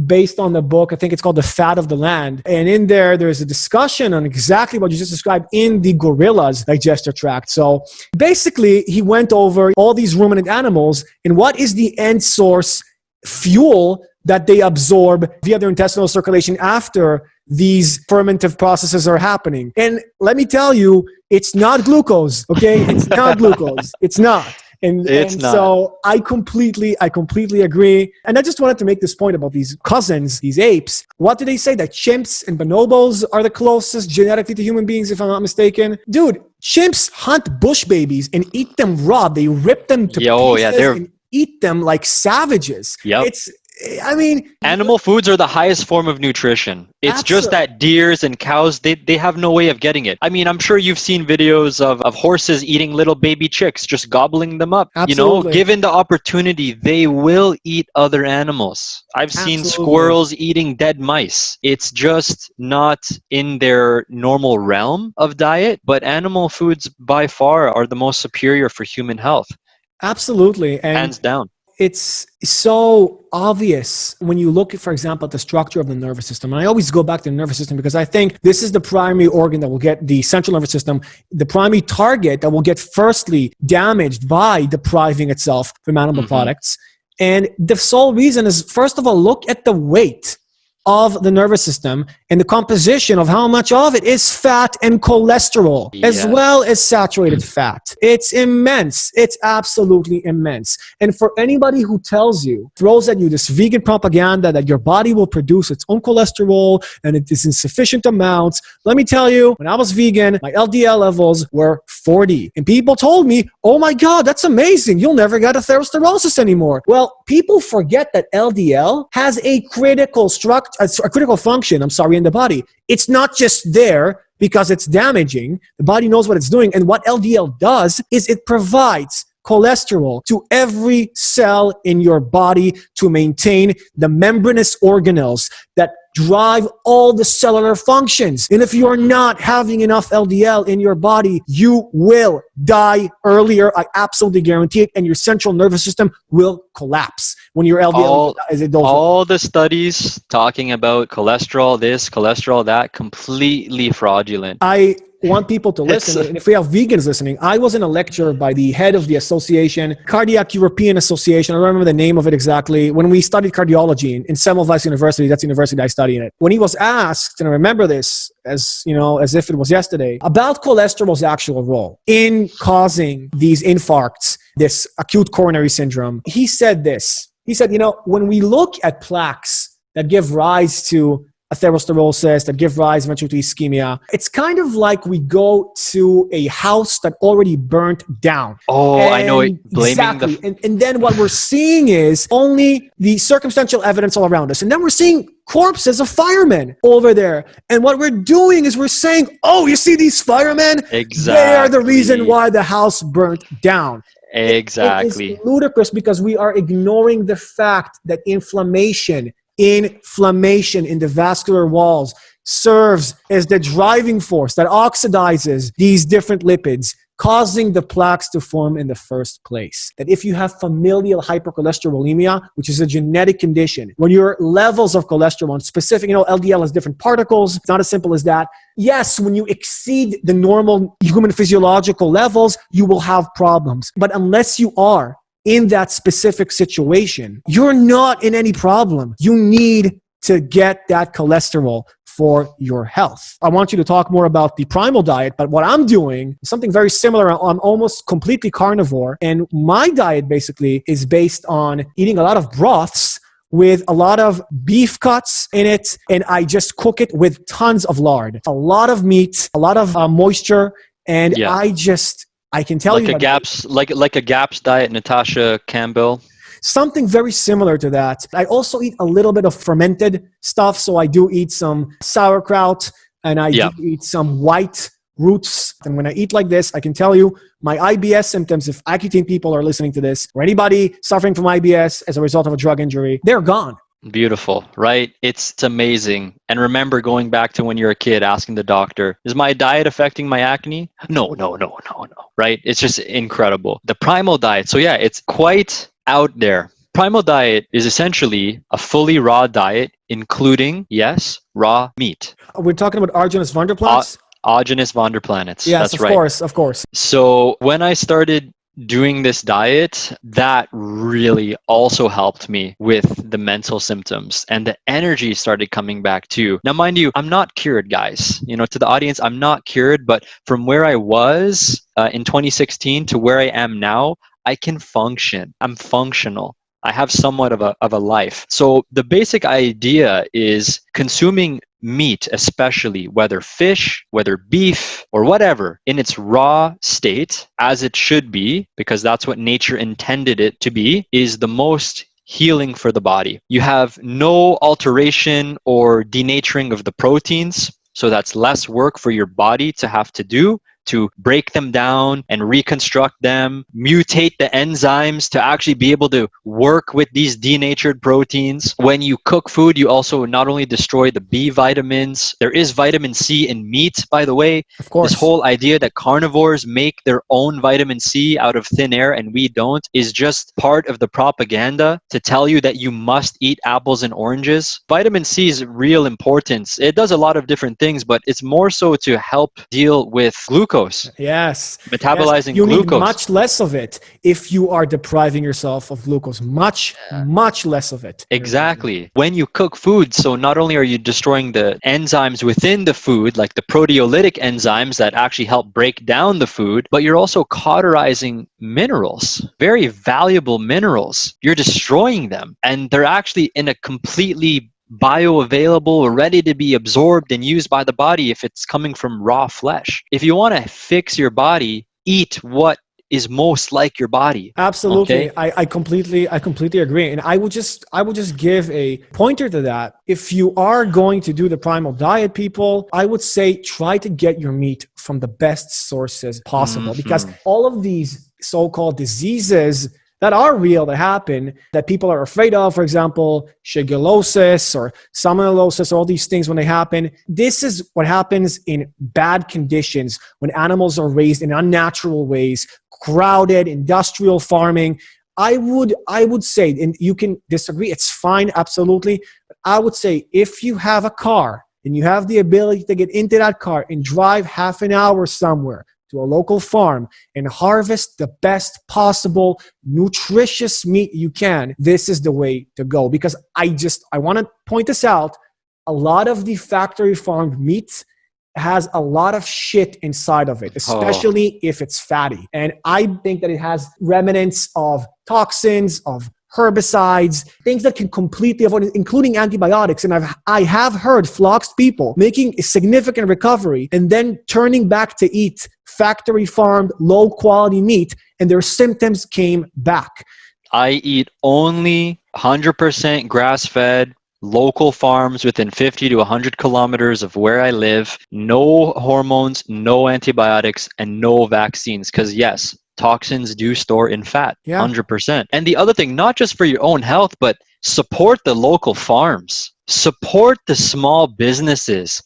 based on the book. I think it's called The Fat of the Land. And in there's a discussion on exactly what you just described in the gorilla's digestive tract. So basically, he went over all these ruminant animals and what is the end source fuel that they absorb via their intestinal circulation after these fermentive processes are happening. And let me tell you, it's not glucose, okay? It's not glucose. It's not. And so I completely agree. And I just wanted to make this point about these cousins, these apes. What do they say? That chimps and bonobos are the closest genetically to human beings, if I'm not mistaken? Dude, chimps hunt bush babies and eat them raw. They rip them to pieces and eat them like savages. Yep. I mean, animal foods are the highest form of nutrition. It's just that deers and cows, they have no way of getting it. I mean, I'm sure you've seen videos of horses eating little baby chicks, just gobbling them up. Absolutely. You know, given the opportunity, they will eat other animals. I've seen squirrels eating dead mice. It's just not in their normal realm of diet, but animal foods by far are the most superior for human health. Absolutely. And hands down. It's so obvious when you look at, for example, at the structure of the nervous system. And I always go back to the nervous system because I think this is the primary organ that will get the central nervous system, the primary target that will get firstly damaged by depriving itself from animal products. And the sole reason is, first of all, look at the weight of the nervous system and the composition of how much of it is fat and cholesterol, as well as saturated fat. It's immense. It's absolutely immense. And for anybody who tells you, throws at you this vegan propaganda that your body will produce its own cholesterol and it is in sufficient amounts, let me tell you, when I was vegan, my LDL levels were 40. And people told me, oh my God, that's amazing. You'll never get atherosclerosis anymore. Well, people forget that LDL has a critical structure, a critical function, in the body. It's not just there because it's damaging. The body knows what it's doing. And what LDL does is it provides cholesterol to every cell in your body to maintain the membranous organelles that drive all the cellular functions. And if you're not having enough LDL in your body, you will die earlier. I absolutely guarantee it. And your central nervous system will collapse when your LDL all the studies talking about cholesterol this, cholesterol that, completely fraudulent. I want people to listen. And if we have vegans listening, I was in a lecture by the head of the association, Cardiac European Association. I don't remember the name of it exactly. When we studied cardiology in Semmelweis University, that's the university I study in it. When he was asked, and I remember this as if it was yesterday, about cholesterol's actual role in causing these infarcts, this acute coronary syndrome, he said this. He said, when we look at plaques that give rise to atherosclerosis, that give rise eventually to ischemia, it's kind of like we go to a house that already burnt down. I know it. Exactly. And then what we're seeing is only the circumstantial evidence all around us. And then we're seeing corpses of firemen over there. And what we're doing is we're saying, oh, you see these firemen? Exactly. They are the reason why the house burnt down. Exactly. It is ludicrous because we are ignoring the fact that inflammation in the vascular walls serves as the driving force that oxidizes these different lipids, causing the plaques to form in the first place. That if you have familial hypercholesterolemia, which is a genetic condition, when your levels of cholesterol, specific, LDL has different particles, it's not as simple as that. Yes, when you exceed the normal human physiological levels, you will have problems. But unless you are in that specific situation, you're not in any problem. You need to get that cholesterol for your health. I want you to talk more about the Primal Diet, but what I'm doing is something very similar. I'm almost completely carnivore, and my diet basically is based on eating a lot of broths with a lot of beef cuts in it, and I just cook it with tons of lard. A lot of meat, a lot of moisture, and I can tell you like a GAPS diet, Natasha Campbell. something very similar to that. I also eat a little bit of fermented stuff. So I do eat some sauerkraut and I do Yeah. eat some white roots. And when I eat like this, I can tell you my IBS symptoms, if Accutane people are listening to this, or anybody suffering from IBS as a result of a drug injury, they're gone. Beautiful, right? It's amazing. And remember going back to when you're a kid asking the doctor, is my diet affecting my acne? No, right? It's just incredible. The Primal Diet. So yeah, it's quite out there. Primal Diet is essentially a fully raw diet, including, yes, raw meat. We're talking about Arjunas Vanderplats? Arjunas Vonderplanets. Yes, That's right. Of course. So when I started doing this diet, that really also helped me with the mental symptoms, and the energy started coming back too. Now, mind you, I'm not cured, guys. To the audience, I'm not cured, but from where I was in 2016 to where I am now, I can function. I'm functional. I have somewhat of a life. So the basic idea is consuming meat, especially whether fish, whether beef, or whatever, in its raw state, as it should be, because that's what nature intended it to be, is the most healing for the body. You have no alteration or denaturing of the proteins, so that's less work for your body to have to do, to break them down and reconstruct them, mutate the enzymes to actually be able to work with these denatured proteins. When you cook food, you also not only destroy the B vitamins, there is vitamin C in meat, by the way. Of course. This whole idea that carnivores make their own vitamin C out of thin air and we don't is just part of the propaganda to tell you that you must eat apples and oranges. Vitamin C's real importance. It does a lot of different things, but it's more so to help deal with glucose. Yes. Metabolizing you glucose. need much less of it if you are depriving yourself of glucose. Much less of it. Exactly. When you cook food, so not only are you destroying the enzymes within the food, like the proteolytic enzymes that actually help break down the food, but you're also cauterizing minerals, very valuable minerals. You're destroying them, and they're actually in a completely bioavailable, ready to be absorbed and used by the body if it's coming from raw flesh. If you want to fix your body, eat what is most like your body. Absolutely. Okay? I completely agree. And I would just give a pointer to that. If you are going to do the Primal Diet, people, I would say try to get your meat from the best sources possible, because all of these so-called diseases that are real, that happen, that people are afraid of, for example, shigellosis or salmonellosis, all these things when they happen. This is what happens in bad conditions when animals are raised in unnatural ways, crowded, industrial farming. I would say, and you can disagree, it's fine, absolutely. But I would say if you have a car and you have the ability to get into that car and drive half an hour somewhere to a local farm and harvest the best possible nutritious meat you can, this is the way to go. Because I want to point this out. A lot of the factory farmed meat has a lot of shit inside of it, especially if it's fatty. And I think that it has remnants of toxins, of herbicides, things that can completely avoid, including antibiotics. And I have heard floxed people making a significant recovery and then turning back to eat factory farmed, low quality meat, and their symptoms came back. I eat only 100% grass-fed, local farms within 50 to 100 kilometers of where I live. No hormones, no antibiotics, and no vaccines. Because yes, toxins do store in fat, 100%. And the other thing, not just for your own health, but support the local farms. Support the small businesses.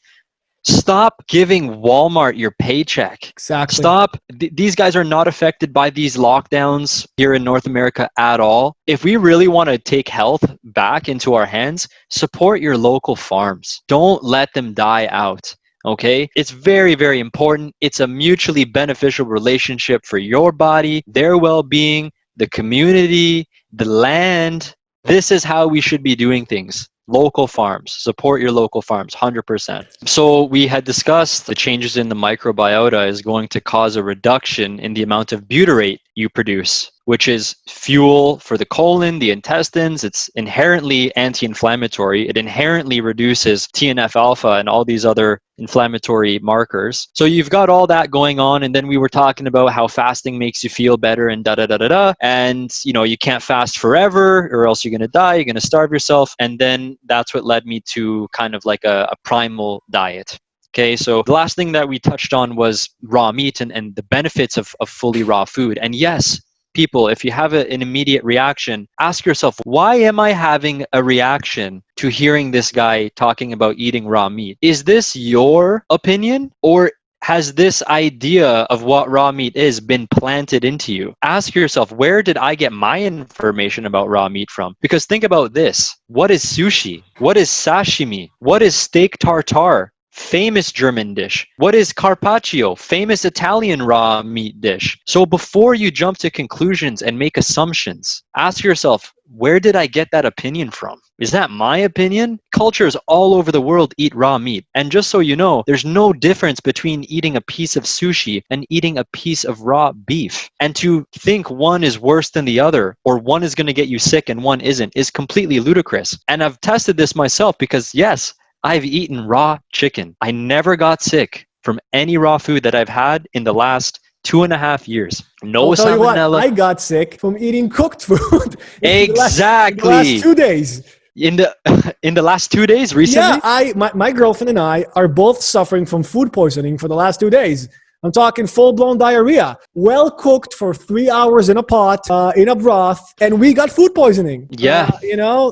Stop giving Walmart your paycheck. Exactly. Stop. These guys are not affected by these lockdowns here in North America at all. If we really want to take health back into our hands, support your local farms. Don't let them die out. Okay? It's very, very important. It's a mutually beneficial relationship for your body, their well-being, the community, the land. This is how we should be doing things. Local farms. Support your local farms, 100%. So we had discussed the changes in the microbiota is going to cause a reduction in the amount of butyrate you produce, which is fuel for the colon, the intestines. It's inherently anti-inflammatory. It inherently reduces TNF alpha and all these other inflammatory markers. So you've got all that going on, and then we were talking about how fasting makes you feel better and da da da da da. And you can't fast forever, or else you're gonna die. You're gonna starve yourself. And then that's what led me to kind of like a primal diet. Okay, so the last thing that we touched on was raw meat and the benefits of fully raw food. And yes, people, if you have an immediate reaction, ask yourself, why am I having a reaction to hearing this guy talking about eating raw meat? Is this your opinion, or has this idea of what raw meat is been planted into you? Ask yourself, where did I get my information about raw meat from? Because think about this. What is sushi? What is sashimi? What is steak tartare? Famous German dish. What is carpaccio? Famous Italian raw meat dish. So before you jump to conclusions and make assumptions, ask yourself, where did I get that opinion from? Is that my opinion? Cultures all over the world eat raw meat. And just so you know, there's no difference between eating a piece of sushi and eating a piece of raw beef. And to think one is worse than the other, or one is going to get you sick and one isn't, is completely ludicrous. And I've tested this myself because yes, I've eaten raw chicken. I never got sick from any raw food that I've had in the last 2.5 years. No I'll tell you what, salmonella. I got sick from eating cooked food. Exactly. In the last 2 days. In the last 2 days recently? Yeah, my girlfriend and I are both suffering from food poisoning for the last 2 days. I'm talking full-blown diarrhea. Well cooked for 3 hours in a pot, in a broth, and we got food poisoning. Yeah.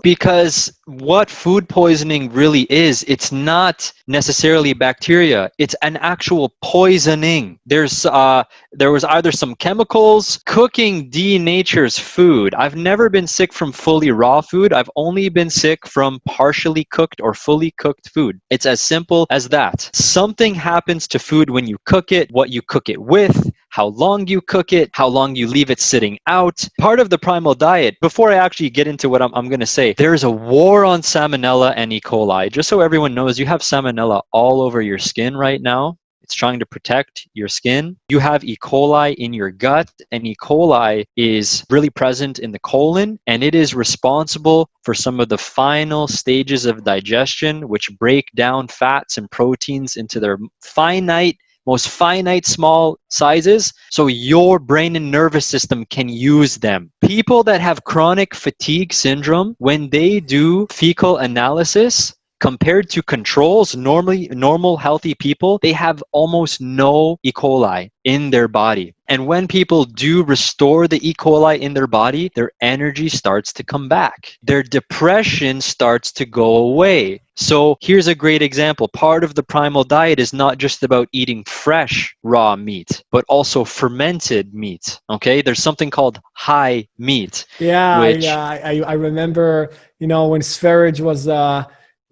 Because what food poisoning really is, it's not necessarily bacteria. It's an actual poisoning. There was either some chemicals. Cooking denatures food. I've never been sick from fully raw food. I've only been sick from partially cooked or fully cooked food. It's as simple as that. Something happens to food when you cook it, what you cook it with, how long you cook it, how long you leave it sitting out. Part of the Primal Diet, before I actually get into what I'm going to say, there's a war on salmonella and E. coli. Just so everyone knows, you have salmonella all over your skin right now. It's trying to protect your skin. You have E. coli in your gut, and E. coli is really present in the colon, and it is responsible for some of the final stages of digestion, which break down fats and proteins into their most finite small sizes, so your brain and nervous system can use them. People that have chronic fatigue syndrome, when they do fecal analysis, compared to controls, normal healthy people, they have almost no E. coli in their body. And when people do restore the E. coli in their body, their energy starts to come back. Their depression starts to go away. So here's a great example. Part of the Primal Diet is not just about eating fresh raw meat, but also fermented meat. Okay, there's something called high meat. I remember, when Sverige was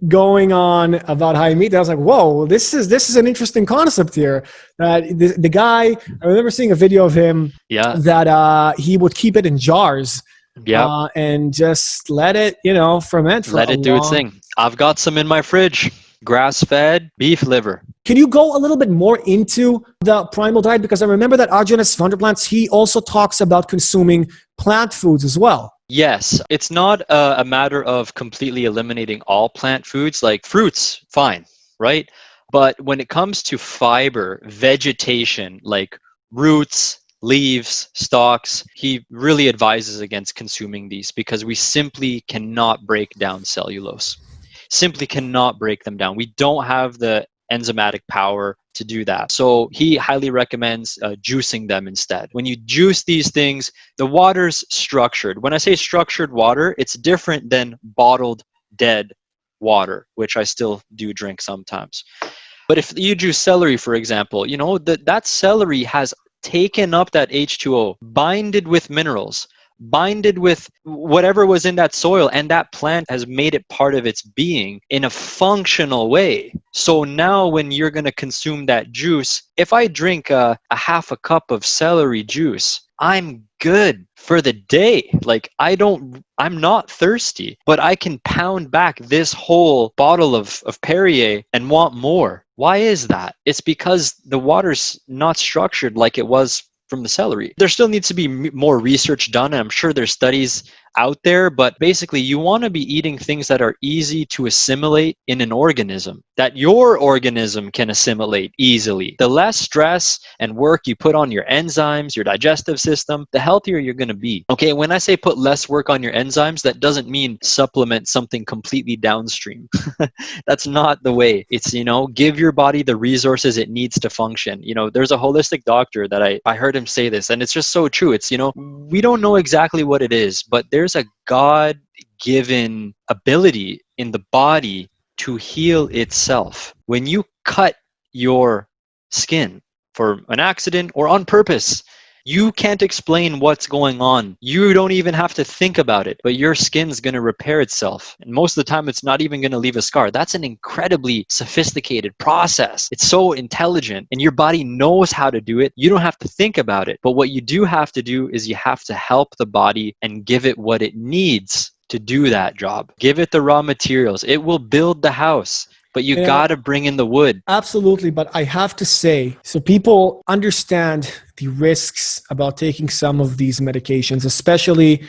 going on about high meat, I was like, whoa, this is an interesting concept here. The guy, I remember seeing a video of him that he would keep it in jars and just let it, ferment for let it do its thing. I've got some in my fridge. Grass-fed beef liver. Can you go a little bit more into the Primal Diet? Because I remember that Arjunas Vanderplants, he also talks about consuming plant foods as well. Yes, it's not a matter of completely eliminating all plant foods, like fruits, fine, right? But when it comes to fiber, vegetation, like roots, leaves, stalks, he really advises against consuming these because we simply cannot break down cellulose. Simply cannot break them down. We don't have the enzymatic power to do that. So he highly recommends juicing them instead. When you juice these things, the water's structured. When I say structured water, it's different than bottled dead water, which I still do drink sometimes. But if you juice celery, for example, that celery has taken up that H2O, binded with minerals, binded with whatever was in that soil, and that plant has made it part of its being in a functional way. So now when you're going to consume that juice, if I drink a half a cup of celery juice, I'm good for the day. Like I'm not thirsty, but I can pound back this whole bottle of Perrier and want more. Why is that? It's because the water's not structured like it was from the celery. There still needs to be more research done, and I'm sure there's studies out there, but basically you want to be eating things that are easy to assimilate in an organism, that your organism can assimilate easily. The less stress and work you put on your enzymes, your digestive system, the healthier you're going to be. Okay, when I say put less work on your enzymes, that doesn't mean supplement something completely downstream. That's not the way. It's, give your body the resources it needs to function. There's a holistic doctor that I heard him say this, and it's just so true. It's, we don't know exactly what it is, but there's a God-given ability in the body to heal itself. When you cut your skin for an accident or on purpose, you can't explain what's going on. You don't even have to think about it, but your skin's going to repair itself. And most of the time, it's not even going to leave a scar. That's an incredibly sophisticated process. It's so intelligent, and your body knows how to do it. You don't have to think about it. But what you do have to do is you have to help the body and give it what it needs to do that job. Give it the raw materials. It will build the house. But you got to bring in the wood. Absolutely. But I have to say, so people understand the risks about taking some of these medications, especially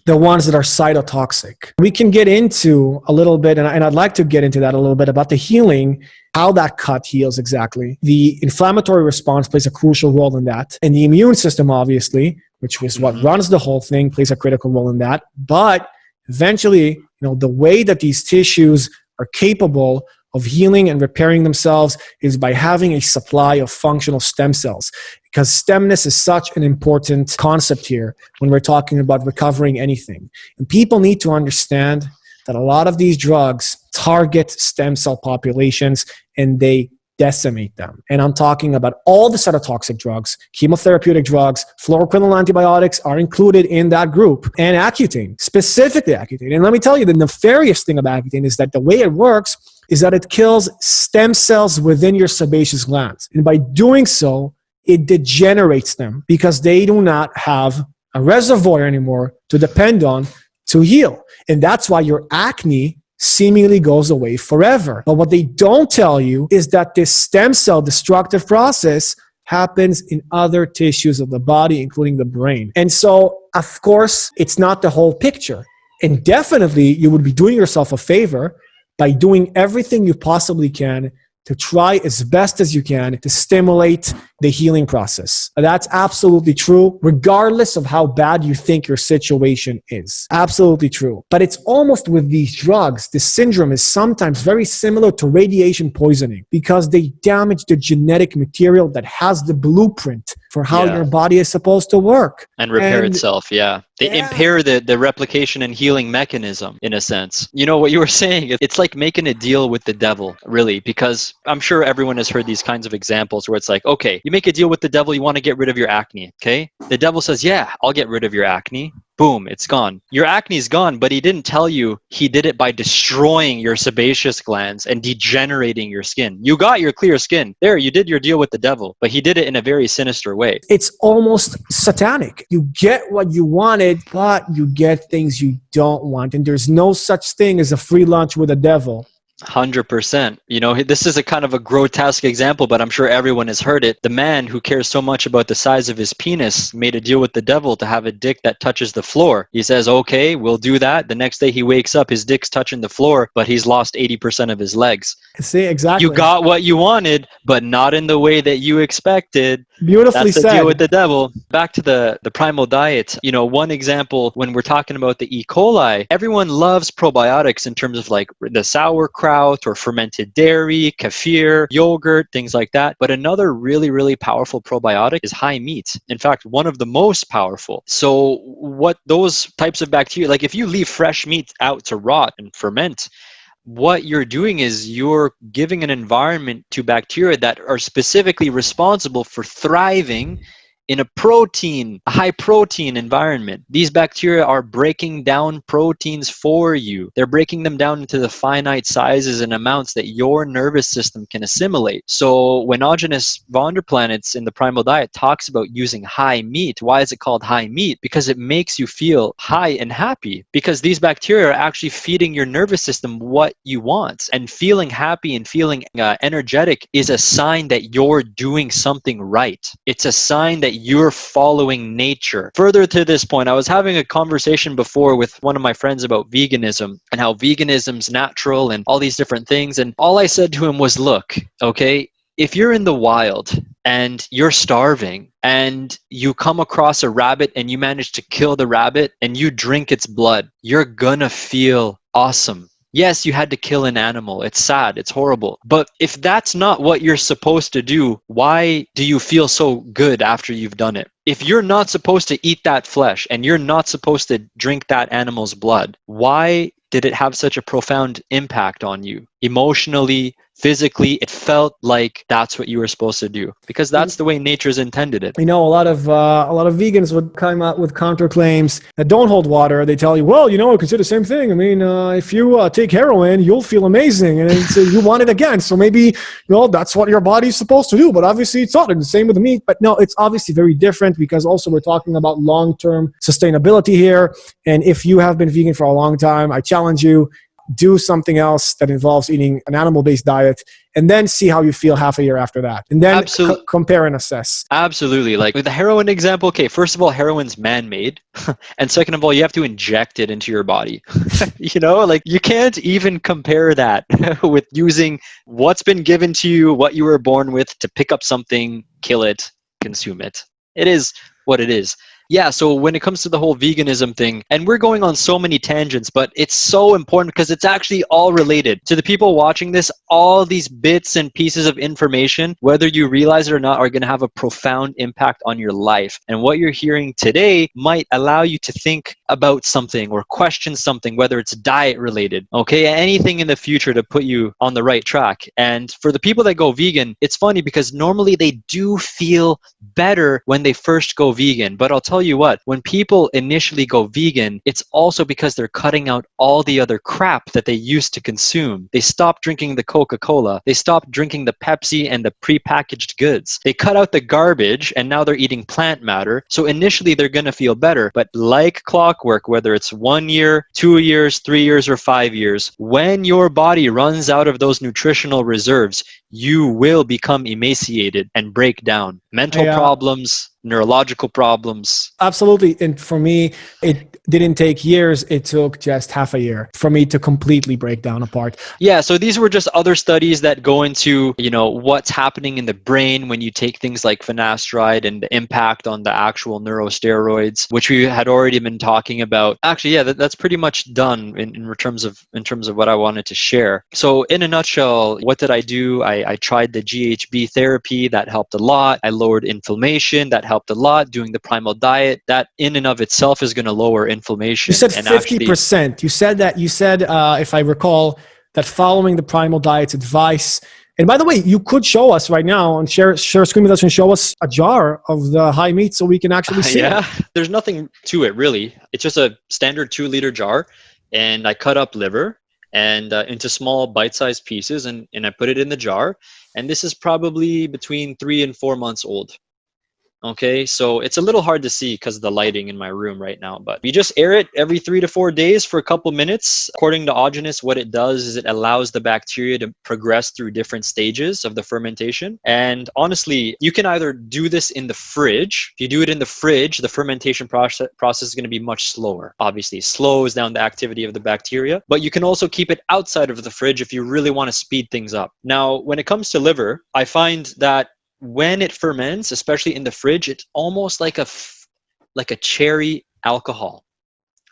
the ones that are cytotoxic. We can get into a little bit, and I'd like to get into that a little bit, about the healing, how that cut heals exactly. The inflammatory response plays a crucial role in that. And the immune system, obviously, which is what runs the whole thing, plays a critical role in that. But eventually, the way that these tissues are capable of healing and repairing themselves is by having a supply of functional stem cells, because stemness is such an important concept here when we're talking about recovering anything. And people need to understand that a lot of these drugs target stem cell populations and they decimate them. And I'm talking about all the cytotoxic drugs, chemotherapeutic drugs, fluoroquinolone antibiotics are included in that group, and Accutane, specifically Accutane. And let me tell you, the nefarious thing about Accutane is that the way it works is that it kills stem cells within your sebaceous glands. And by doing so, it degenerates them because they do not have a reservoir anymore to depend on to heal. And that's why your acne seemingly goes away forever. But what they don't tell you is that this stem cell destructive process happens in other tissues of the body, including the brain. And so, of course, it's not the whole picture. And definitely, you would be doing yourself a favor by doing everything you possibly can to try as best as you can to stimulate the healing process. That's absolutely true, regardless of how bad you think your situation is. Absolutely true. But it's almost with these drugs, this syndrome is sometimes very similar to radiation poisoning because they damage the genetic material that has the blueprint for how your body is supposed to work. And repair itself, They impair the replication and healing mechanism, in a sense. You know what you were saying? It's like making a deal with the devil, really, because I'm sure everyone has heard these kinds of examples where it's like, okay, you make a deal with the devil, you want to get rid of your acne, okay? The devil says, yeah, I'll get rid of your acne. Boom, it's gone. Your acne is gone, but he didn't tell you he did it by destroying your sebaceous glands and degenerating your skin. You got your clear skin. There, you did your deal with the devil, but he did it in a very sinister way. It's almost satanic. You get what you wanted, but you get things you don't want. And there's no such thing as a free lunch with the devil. 100%. This is a kind of a grotesque example, but I'm sure everyone has heard it. The man who cares so much about the size of his penis made a deal with the devil to have a dick that touches the floor. He says, okay, we'll do that. The next day he wakes up, his dick's touching the floor, but he's lost 80% of his legs. See, exactly. You got what you wanted, but not in the way that you expected. Beautifully said. That's the deal with the devil. Back to the Primal Diet. One example, when we're talking about the E. coli, everyone loves probiotics in terms of like the sauerkraut or fermented dairy, kefir, yogurt, things like that. But another really, really powerful probiotic is high meat. In fact, one of the most powerful. So what those types of bacteria, like if you leave fresh meat out to rot and ferment, what you're doing is you're giving an environment to bacteria that are specifically responsible for thriving in a high protein environment. These bacteria are breaking down proteins for you. They're breaking them down into the finite sizes and amounts that your nervous system can assimilate. So when Ogenus Vonderplanitz in the Primal Diet talks about using high meat, why is it called high meat? Because it makes you feel high and happy, because these bacteria are actually feeding your nervous system what you want. And feeling happy and feeling energetic is a sign that you're doing something right. It's a sign that you're following nature. Further to this point, I was having a conversation before with one of my friends about veganism and how veganism's natural and all these different things. And all I said to him was, look, okay, if you're in the wild and you're starving and you come across a rabbit and you manage to kill the rabbit and you drink its blood, you're gonna feel awesome. Yes, you had to kill an animal. It's sad. It's horrible. But if that's not what you're supposed to do, why do you feel so good after you've done it? If you're not supposed to eat that flesh and you're not supposed to drink that animal's blood, why did it have such a profound impact on you? Emotionally, physically, it felt like that's what you were supposed to do, because that's the way nature's intended it. You know, a lot of vegans would come out with counterclaims that don't hold water. They tell you, well, you know, I consider the same thing. I mean, if you take heroin, you'll feel amazing, and so you want it again. So maybe, you know, that's what your body's supposed to do. But obviously, it's not. And the same with the meat. But no, it's obviously very different, because also we're talking about long-term sustainability here. And if you have been vegan for a long time, I challenge you, do something else that involves eating an animal-based diet, and then see how you feel half a year after that. And then compare and assess. Absolutely. Like with the heroin example, okay, first of all, heroin's man-made. And second of all, you have to inject it into your body. You know, like you can't even compare that with using what's been given to you, what you were born with, to pick up something, kill it, consume it. It is what it is. Yeah, so when it comes to the whole veganism thing, and we're going on so many tangents, but it's so important because it's actually all related. To the people watching this, all these bits and pieces of information, whether you realize it or not, are going to have a profound impact on your life. And what you're hearing today might allow you to think about something or question something, whether it's diet related, okay? Anything in the future to put you on the right track. And for the people that go vegan, it's funny because normally they do feel better when they first go vegan. But I'll tell you what, when people initially go vegan, it's also because they're cutting out all the other crap that they used to consume. They stopped drinking the Coca-Cola. They stopped drinking the Pepsi and the prepackaged goods. They cut out the garbage and now they're eating plant matter. So initially they're going to feel better. But like clockwork, whether it's 1 year, 2 years, 3 years, or 5 years, when your body runs out of those nutritional reserves, you will become emaciated and break down. Mental problems, neurological problems. Absolutely. And for me, it didn't take years. It took just half a year for me to completely break down apart. Yeah. So these were just other studies that go into, you know, what's happening in the brain when you take things like finasteride and the impact on the actual neurosteroids, which we had already been talking about. Actually, yeah, that's pretty much done in terms of what I wanted to share. So in a nutshell, what did I do? I tried the GHB therapy. That helped a lot. I lowered inflammation. That helped a lot. Doing the Primal Diet, that in and of itself is going to lower inflammation. You said 50%. You said, if I recall, that following the Primal Diet's advice. And by the way, you could show us right now and share screen with us and show us a jar of the high meat so we can actually see it. There's nothing to it really. It's just a standard 2-liter jar, and I cut up liver and into small bite-sized pieces, and I put it in the jar. And this is probably between 3 and 4 months old. Okay, so it's a little hard to see because of the lighting in my room right now, but you just air it every 3 to 4 days for a couple minutes. According to Ogenus, what it does is it allows the bacteria to progress through different stages of the fermentation. And honestly, you can either do this in the fridge. If you do it in the fridge, the fermentation process is going to be much slower. Obviously, it slows down the activity of the bacteria, but you can also keep it outside of the fridge if you really want to speed things up. Now, when it comes to liver, I find that when it ferments, especially in the fridge, it's almost like a cherry alcohol.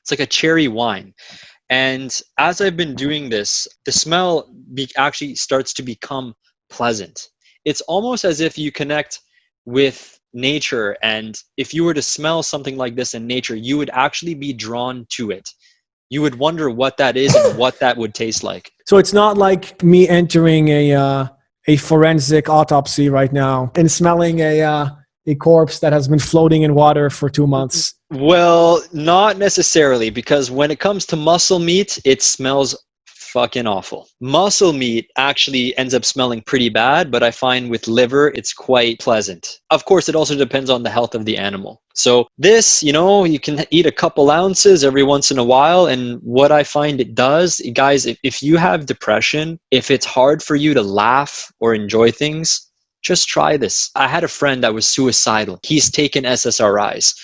It's like a cherry wine. And as I've been doing this, the smell actually starts to become pleasant. It's almost as if you connect with nature, and if you were to smell something like this in nature, you would actually be drawn to it. You would wonder what that is and what that would taste like. So it's not like me entering a forensic autopsy right now and smelling a a corpse that has been floating in water for 2 months? Well, not necessarily, because when it comes to muscle meat, it smells fucking awful. Muscle meat actually ends up smelling pretty bad, but I find with liver, it's quite pleasant. Of course, it also depends on the health of the animal. So this, you can eat a couple ounces every once in a while. And what I find it does, guys, if you have depression, if it's hard for you to laugh or enjoy things, just try this. I had a friend that was suicidal. He's taken SSRIs.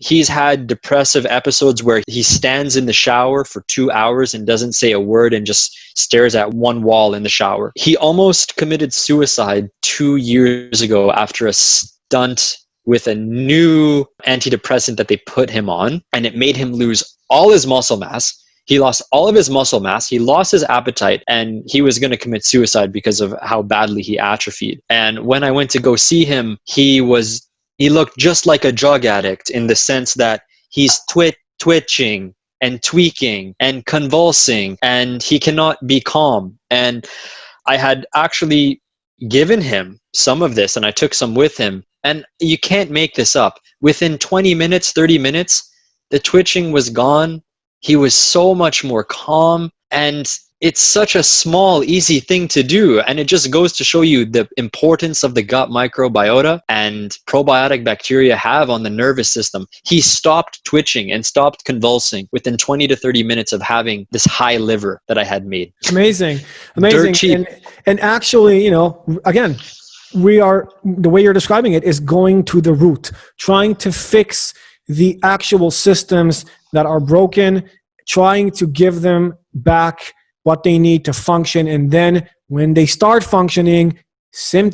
He's had depressive episodes where he stands in the shower for 2 hours and doesn't say a word and just stares at one wall in the shower. He almost committed suicide 2 years ago after a stunt with a new antidepressant that they put him on, and it made him lose all his muscle mass. He lost all of his muscle mass. He lost his appetite, and he was going to commit suicide because of how badly he atrophied. And when I went to go see him, he looked just like a drug addict in the sense that he's twitching and tweaking and convulsing, and he cannot be calm. And I had actually given him some of this, and I took some with him. And you can't make this up. Within 20 minutes, 30 minutes, the twitching was gone. He was so much more calm. And it's such a small, easy thing to do. And it just goes to show you the importance of the gut microbiota and probiotic bacteria have on the nervous system. He stopped twitching and stopped convulsing within 20 to 30 minutes of having this high liver that I had made. Amazing. Dirt cheap. And actually, again, the way you're describing it is going to the root, trying to fix the actual systems that are broken, trying to give them back what they need to function. And then when they start functioning,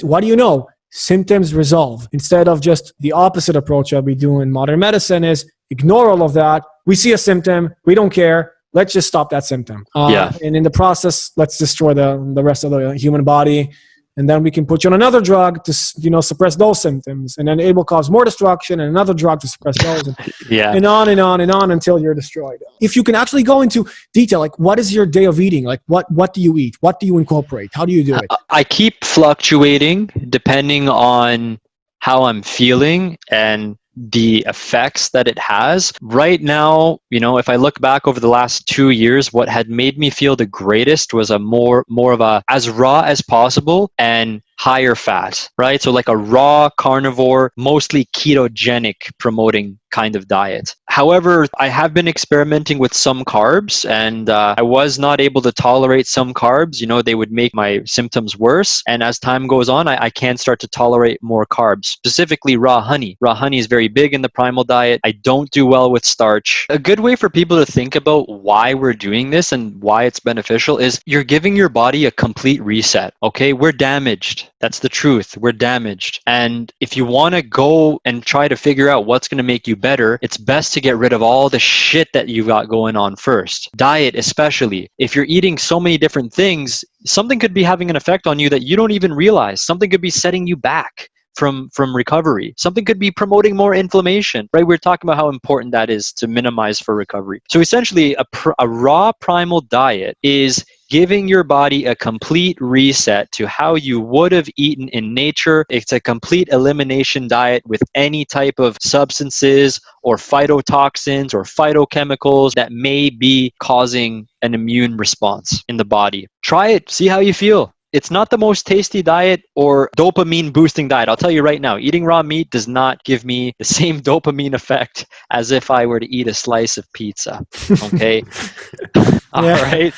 what do you know? Symptoms resolve. Instead of just the opposite approach that we do in modern medicine is ignore all of that. We see a symptom. We don't care. Let's just stop that symptom. And in the process, let's destroy the rest of the human body. And then we can put you on another drug to, suppress those symptoms. And then it will cause more destruction and another drug to suppress those. And on and on and on until you're destroyed. If you can actually go into detail, like what is your day of eating? Like what do you eat? What do you incorporate? How do you do it? I keep fluctuating depending on how I'm feeling and the effects that it has. Right now, if I look back over the last 2 years, what had made me feel the greatest was a more of a as raw as possible and higher fat, right? So like a raw carnivore, mostly ketogenic promoting kind of diet. However, I have been experimenting with some carbs, and I was not able to tolerate some carbs. They would make my symptoms worse. And as time goes on, I can start to tolerate more carbs, specifically raw honey. Raw honey is very big in the Primal Diet. I don't do well with starch. A good way for people to think about why we're doing this and why it's beneficial is you're giving your body a complete reset, okay? We're damaged. That's the truth. We're damaged. And if you want to go and try to figure out what's going to make you better, it's best to get rid of all the shit that you got going on first. Diet especially. If you're eating so many different things, something could be having an effect on you that you don't even realize. Something could be setting you back from recovery. Something could be promoting more inflammation, right? We're talking about how important that is to minimize for recovery. So essentially, a raw primal diet is giving your body a complete reset to how you would have eaten in nature. It's a complete elimination diet with any type of substances or phytotoxins or phytochemicals that may be causing an immune response in the body. Try it, see how you feel. It's not the most tasty diet or dopamine boosting diet. I'll tell you right now, eating raw meat does not give me the same dopamine effect as if I were to eat a slice of pizza. Okay. All right.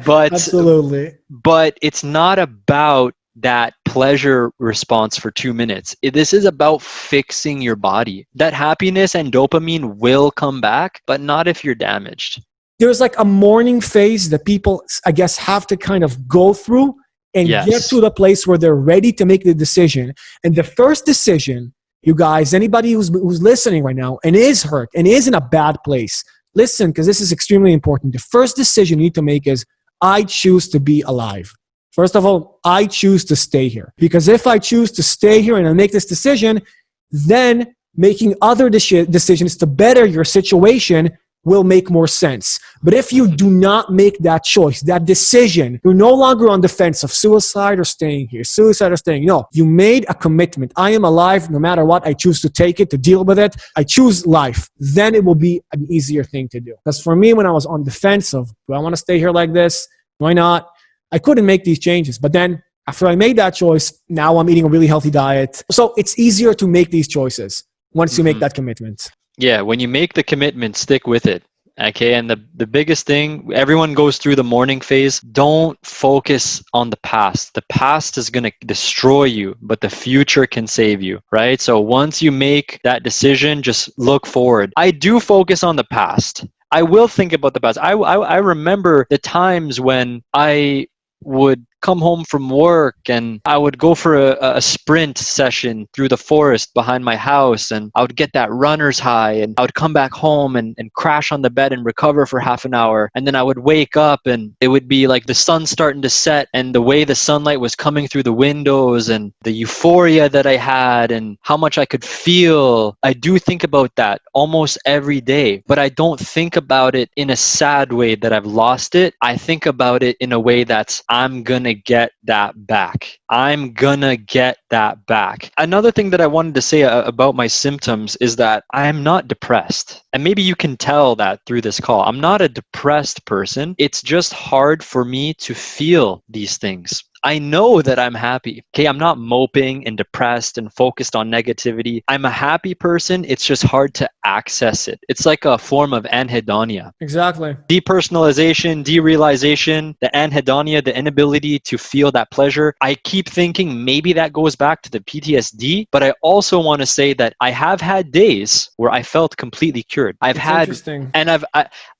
But absolutely. But it's not about that pleasure response for 2 minutes. This is about fixing your body. That happiness and dopamine will come back, but not if you're damaged. There's like a mourning phase that people, I guess, have to kind of go through and get to the place where they're ready to make the decision. And the first decision, you guys, anybody who's listening right now and is hurt and is in a bad place, listen, because this is extremely important. The first decision you need to make is, I choose to be alive. First of all, I choose to stay here. Because if I choose to stay here and I make this decision, then making other decisions to better your situation will make more sense. But if you do not make that choice, that decision, you're no longer on the fence of suicide or staying here, suicide or staying. No, you made a commitment. I am alive no matter what. I choose to take it, to deal with it. I choose life. Then it will be an easier thing to do. Because for me, when I was on the fence of, do I want to stay here like this? Why not? I couldn't make these changes. But then after I made that choice, now I'm eating a really healthy diet. So it's easier to make these choices once you make that commitment. Yeah, when you make the commitment, stick with it. Okay, and the biggest thing, everyone goes through the mourning phase. Don't focus on the past. The past is going to destroy you, but the future can save you, right? So once you make that decision, just look forward. I do focus on the past. I will think about the past. I remember the times when I would come home from work and I would go for a sprint session through the forest behind my house, and I would get that runner's high, and I would come back home and crash on the bed and recover for half an hour, and then I would wake up and it would be like the sun starting to set, and the way the sunlight was coming through the windows and the euphoria that I had and how much I could feel. I do think about that almost every day, but I don't think about it in a sad way that I've lost it. I think about it in a way that's, I'm gonna get that back. I'm gonna get that back. Another thing that I wanted to say about my symptoms is that I am not depressed. And maybe you can tell that through this call. I'm not a depressed person. It's just hard for me to feel these things. I know that I'm happy. Okay, I'm not moping and depressed and focused on negativity. I'm a happy person. It's just hard to access it. It's like a form of anhedonia. Exactly. Depersonalization, derealization, the anhedonia, the inability to feel that pleasure. I keep thinking maybe that goes back to the PTSD, but I also want to say that I have had days where I felt completely cured. Interesting. And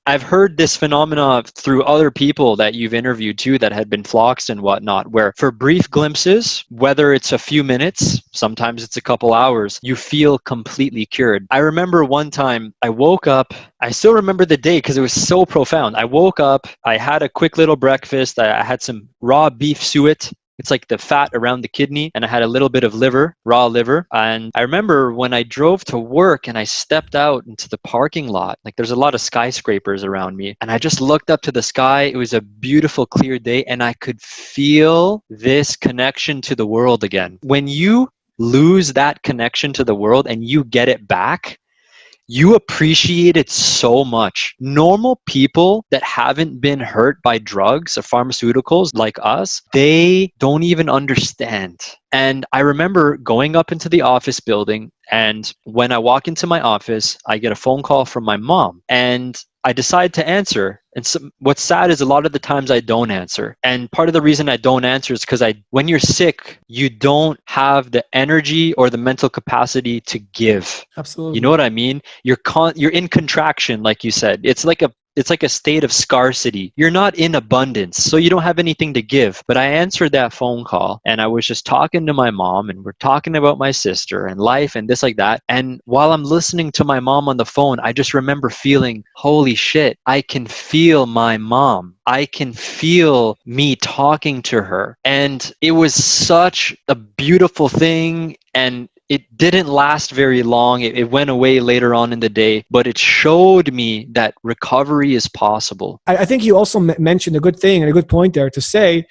I've heard this phenomena through other people that you've interviewed too that had been floxed and whatnot, where for brief glimpses, whether it's a few minutes, sometimes it's a couple hours, you feel completely cured. I remember one time I woke up, I still remember the day because it was so profound. I woke up, I had a quick little breakfast, I had some raw beef suet. It's like the fat around the kidney, and I had a little bit of liver, raw liver. And I remember when I drove to work and I stepped out into the parking lot, like there's a lot of skyscrapers around me, and I just looked up to the sky. It was a beautiful, clear day, and I could feel this connection to the world again. When you lose that connection to the world and you get it back, you appreciate it so much. Normal people that haven't been hurt by drugs or pharmaceuticals like us, they don't even understand. And I remember going up into the office building, and when I walk into my office, I get a phone call from my mom, and I decide to answer. And so, what's sad is a lot of the times I don't answer. And part of the reason I don't answer is because when you're sick, you don't have the energy or the mental capacity to give. Absolutely. You know what I mean? You're in contraction, like you said. It's like a state of scarcity. You're not in abundance, so you don't have anything to give. But I answered that phone call, and I was just talking to my mom, and we're talking about my sister and life and this like that. And while I'm listening to my mom on the phone, I just remember feeling, holy shit, I can feel my mom. I can feel me talking to her. And it was such a beautiful thing. And it didn't last very long. It went away later on in the day, but it showed me that recovery is possible. I think you also mentioned a good thing and a good point there to say,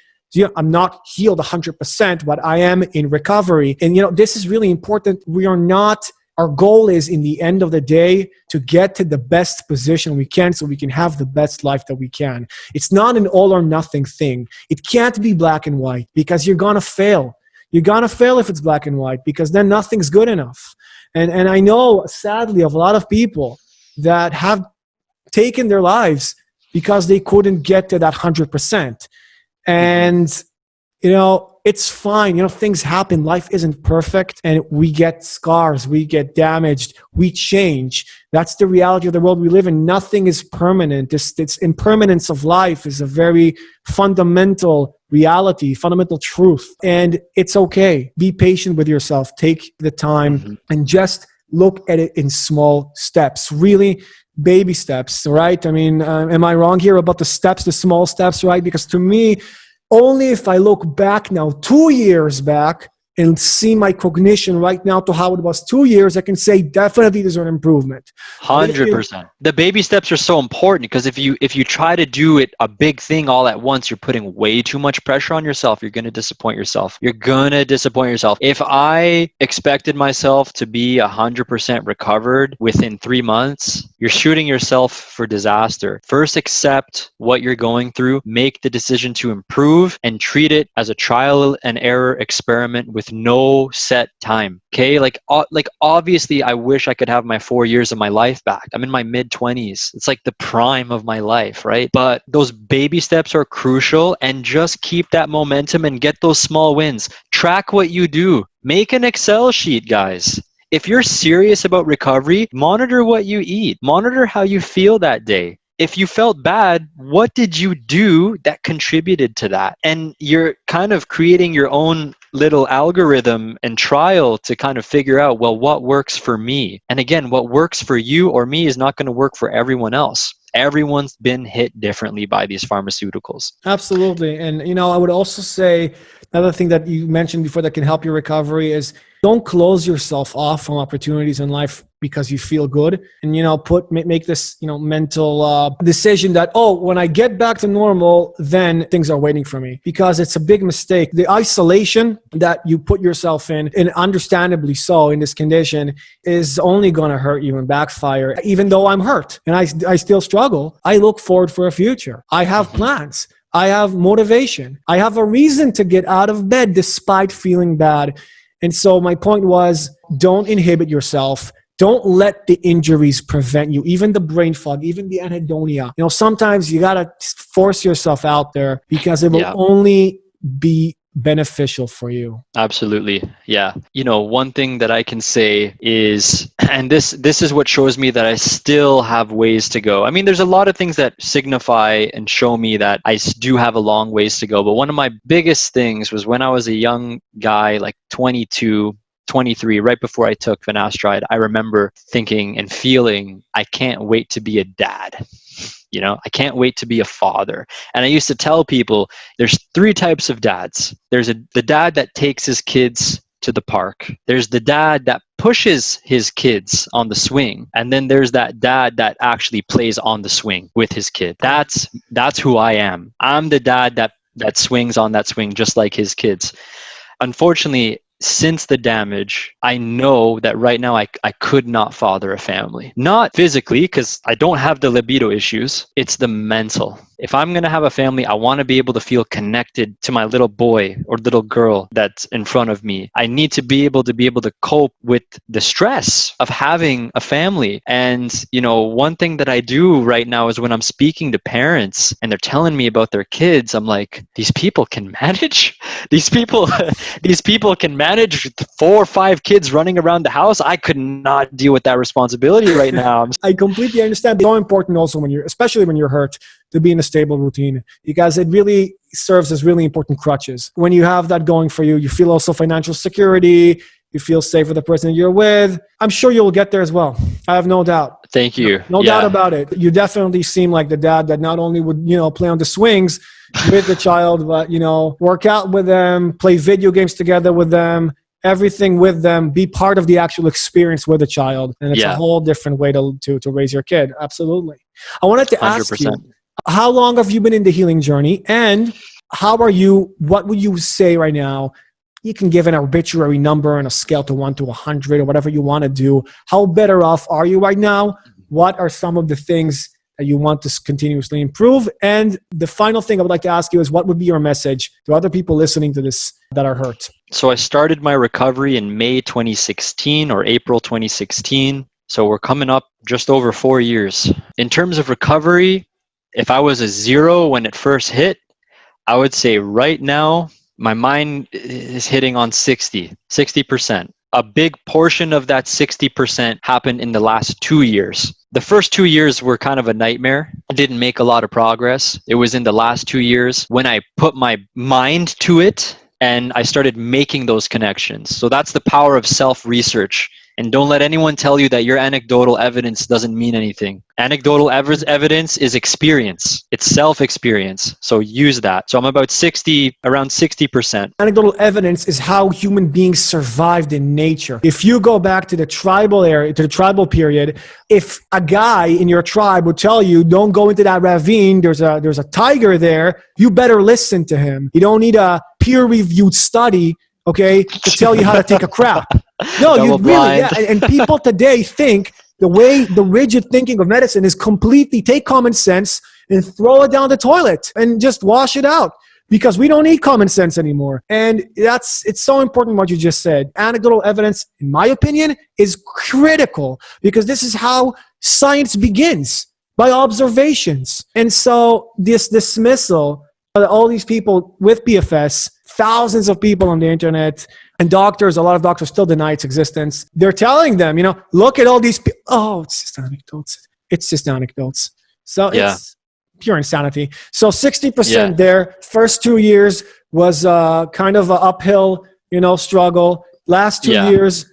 I'm not healed 100%, but I am in recovery. And, this is really important. Our goal is in the end of the day to get to the best position we can so we can have the best life that we can. It's not an all or nothing thing. It can't be black and white because you're going to fail. You're going to fail if it's black and white because then nothing's good enough. And I know, sadly, of a lot of people that have taken their lives because they couldn't get to that 100%. And, it's fine. Things happen. Life isn't perfect. And we get scars. We get damaged. We change. That's the reality of the world we live in. Nothing is permanent. This impermanence of life is a very fundamental reality, fundamental truth. And it's okay. Be patient with yourself. Take the time and just look at it in small steps. Really, baby steps, right? I mean, am I wrong here about the steps, the small steps, right? Because to me, only if I look back now, 2 years back, and see my cognition right now to how it was 2 years, I can say definitely there's an improvement. 100%. The baby steps are so important because if you try to do it a big thing all at once, you're putting way too much pressure on yourself. You're going to disappoint yourself. If I expected myself to be 100% recovered within 3 months, you're shooting yourself for disaster. First, accept what you're going through, make the decision to improve, and treat it as a trial and error experiment with no set time. Okay, like obviously I wish I could have my 4 years of my life back. I'm in my mid-20s. It's like the prime of my life, right? But those baby steps are crucial, and just keep that momentum and get those small wins. Track what you do. Make an Excel sheet, guys. If you're serious about recovery, monitor what you eat. Monitor how you feel that day. If you felt bad, what did you do that contributed to that? And you're kind of creating your own little algorithm and trial to kind of figure out, well, what works for me? And again, what works for you or me is not going to work for everyone else. Everyone's been hit differently by these pharmaceuticals. Absolutely. And, I would also say another thing that you mentioned before that can help your recovery is don't close yourself off from opportunities in life because you feel good. And, make this, mental decision that, when I get back to normal, then things are waiting for me, because it's a big mistake. The isolation that you put yourself in, and understandably so in this condition, is only going to hurt you and backfire. Even though I'm hurt and I still struggle, I look forward for a future. I have plans. I have motivation. I have a reason to get out of bed despite feeling bad. And so my point was, don't inhibit yourself. Don't let the injuries prevent you, even the brain fog, even the anhedonia. Sometimes you got to force yourself out there because it will only be beneficial for you. Absolutely. Yeah. One thing that I can say is, and this is what shows me that I still have ways to go. I mean, there's a lot of things that signify and show me that I do have a long ways to go. But one of my biggest things was when I was a young guy, like 22, 23, right before I took finasteride, I remember thinking and feeling, I can't wait to be a dad. I can't wait to be a father. And I used to tell people there's 3 types of dads. There's the dad that takes his kids to the park. There's the dad that pushes his kids on the swing. And then there's that dad that actually plays on the swing with his kid. That's who I am. I'm the dad that swings on that swing just like his kids. Unfortunately, since the damage, I know that right now I could not father a family. Not physically, because I don't have the libido issues. It's the mental. If I'm going to have a family, I want to be able to feel connected to my little boy or little girl that's in front of me. I need to be able to cope with the stress of having a family. And, one thing that I do right now is when I'm speaking to parents and they're telling me about their kids, I'm like, these people can manage? These people can manage 4 or 5 kids running around the house? I could not deal with that responsibility right now. I completely understand. It's so important also especially when you're hurt, to be in a stable routine, because it really serves as really important crutches. When you have that going for you, you feel also financial security, you feel safe with the person you're with. I'm sure you'll get there as well. I have no doubt. Thank you. No doubt about it. You definitely seem like the dad that not only would, play on the swings with the child, but, work out with them, play video games together with them, everything with them, be part of the actual experience with the child. And it's a whole different way to raise your kid. Absolutely. I wanted to ask 100%. You, how long have you been in the healing journey, and what would you say right now? You can give an arbitrary number on a scale to 1 to 100 or whatever you want to do. How better off are you right now? What are some of the things that you want to continuously improve? And the final thing I would like to ask you is, what would be your message to other people listening to this that are hurt? So I started my recovery in May 2016 or April 2016. So we're coming up just over 4 years. In terms of recovery, if I was a 0 when it first hit, I would say right now, my mind is hitting on 60%. A big portion of that 60% happened in the last 2 years. The first 2 years were kind of a nightmare. I didn't make a lot of progress. It was in the last 2 years when I put my mind to it and I started making those connections. So that's the power of self-research. And don't let anyone tell you that your anecdotal evidence doesn't mean anything. Anecdotal evidence is experience. It's self-experience. So use that. So I'm about around 60%. Anecdotal evidence is how human beings survived in nature. If you go back to the tribal area, to the tribal period, if a guy in your tribe would tell you, don't go into that ravine, there's a tiger there, you better listen to him. You don't need a peer-reviewed study, okay, to tell you how to take a crap. No, you really, yeah. And people today think the rigid thinking of medicine is completely take common sense and throw it down the toilet and just wash it out, because we don't need common sense anymore. And it's so important what you just said. Anecdotal evidence, in my opinion, is critical, because this is how science begins, by observations. And so this dismissal of all these people with PFS, thousands of people on the internet, and doctors, a lot of doctors still deny its existence. They're telling them, look at all these people. Oh, it's just anecdotes. It's just anecdotes. So it's pure insanity. So 60% there. First 2 years was kind of an uphill, struggle. Last 2 years,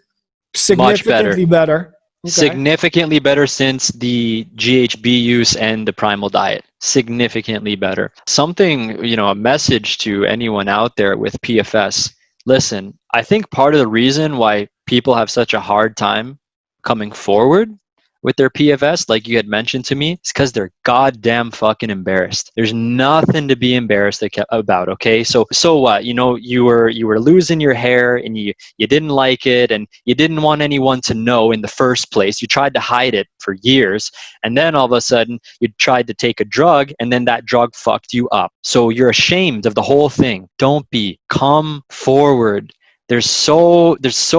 significantly better. Okay. Significantly better since the GHB use and the Primal Diet. Significantly better. Something, a message to anyone out there with PFS. Listen, I think part of the reason why people have such a hard time coming forward with their PFS, like you had mentioned to me, is because they're goddamn fucking embarrassed. There's nothing to be embarrassed about, okay? So what? You were losing your hair and you didn't like it and you didn't want anyone to know in the first place. You tried to hide it for years, and then all of a sudden you tried to take a drug, and then that drug fucked you up. So you're ashamed of the whole thing. Don't be. Come forward. There's so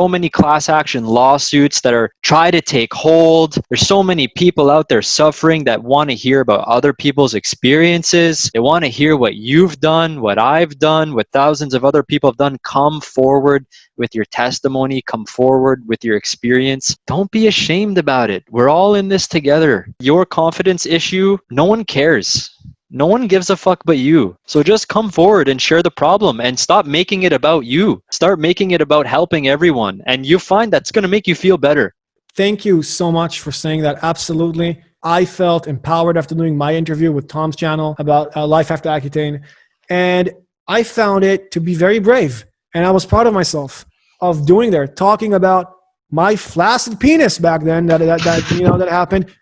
many class action lawsuits that are trying to take hold. There's so many people out there suffering that want to hear about other people's experiences. They want to hear what you've done, what I've done, what thousands of other people have done. Come forward with your testimony. Come forward with your experience. Don't be ashamed about it. We're all in this together. Your confidence issue, no one cares. No one gives a fuck but you. So just come forward and share the problem and stop making it about you. Start making it about helping everyone. And you find that's going to make you feel better. Thank you so much for saying that. Absolutely. I felt empowered after doing my interview with Tom's channel about life after Accutane. And I found it to be very brave. And I was proud of myself of doing there, talking about my flaccid penis back then that happened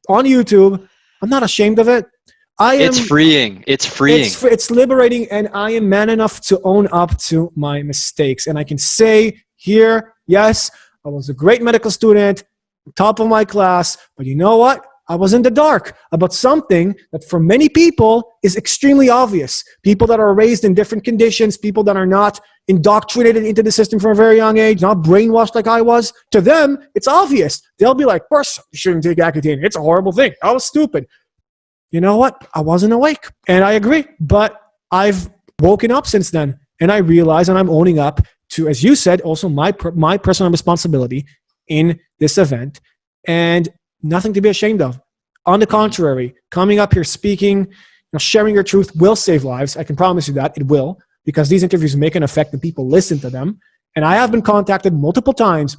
on YouTube. I'm not ashamed of it. It's freeing. It's liberating, and I am man enough to own up to my mistakes. And I can say here, yes, I was a great medical student, top of my class, but you know what? I was in the dark about something that for many people is extremely obvious. People that are raised in different conditions, people that are not indoctrinated into the system from a very young age, not brainwashed like I was, to them, it's obvious. They'll be like, "Of you shouldn't take Accutane. It's a horrible thing. I was stupid." You know what? I wasn't awake. And I agree. But I've woken up since then. And I realize, and I'm owning up to, as you said, also my personal responsibility in this event. And nothing to be ashamed of. On the contrary, coming up here speaking, sharing your truth will save lives. I can promise you that. It will. Because these interviews make an effect and people listen to them. And I have been contacted multiple times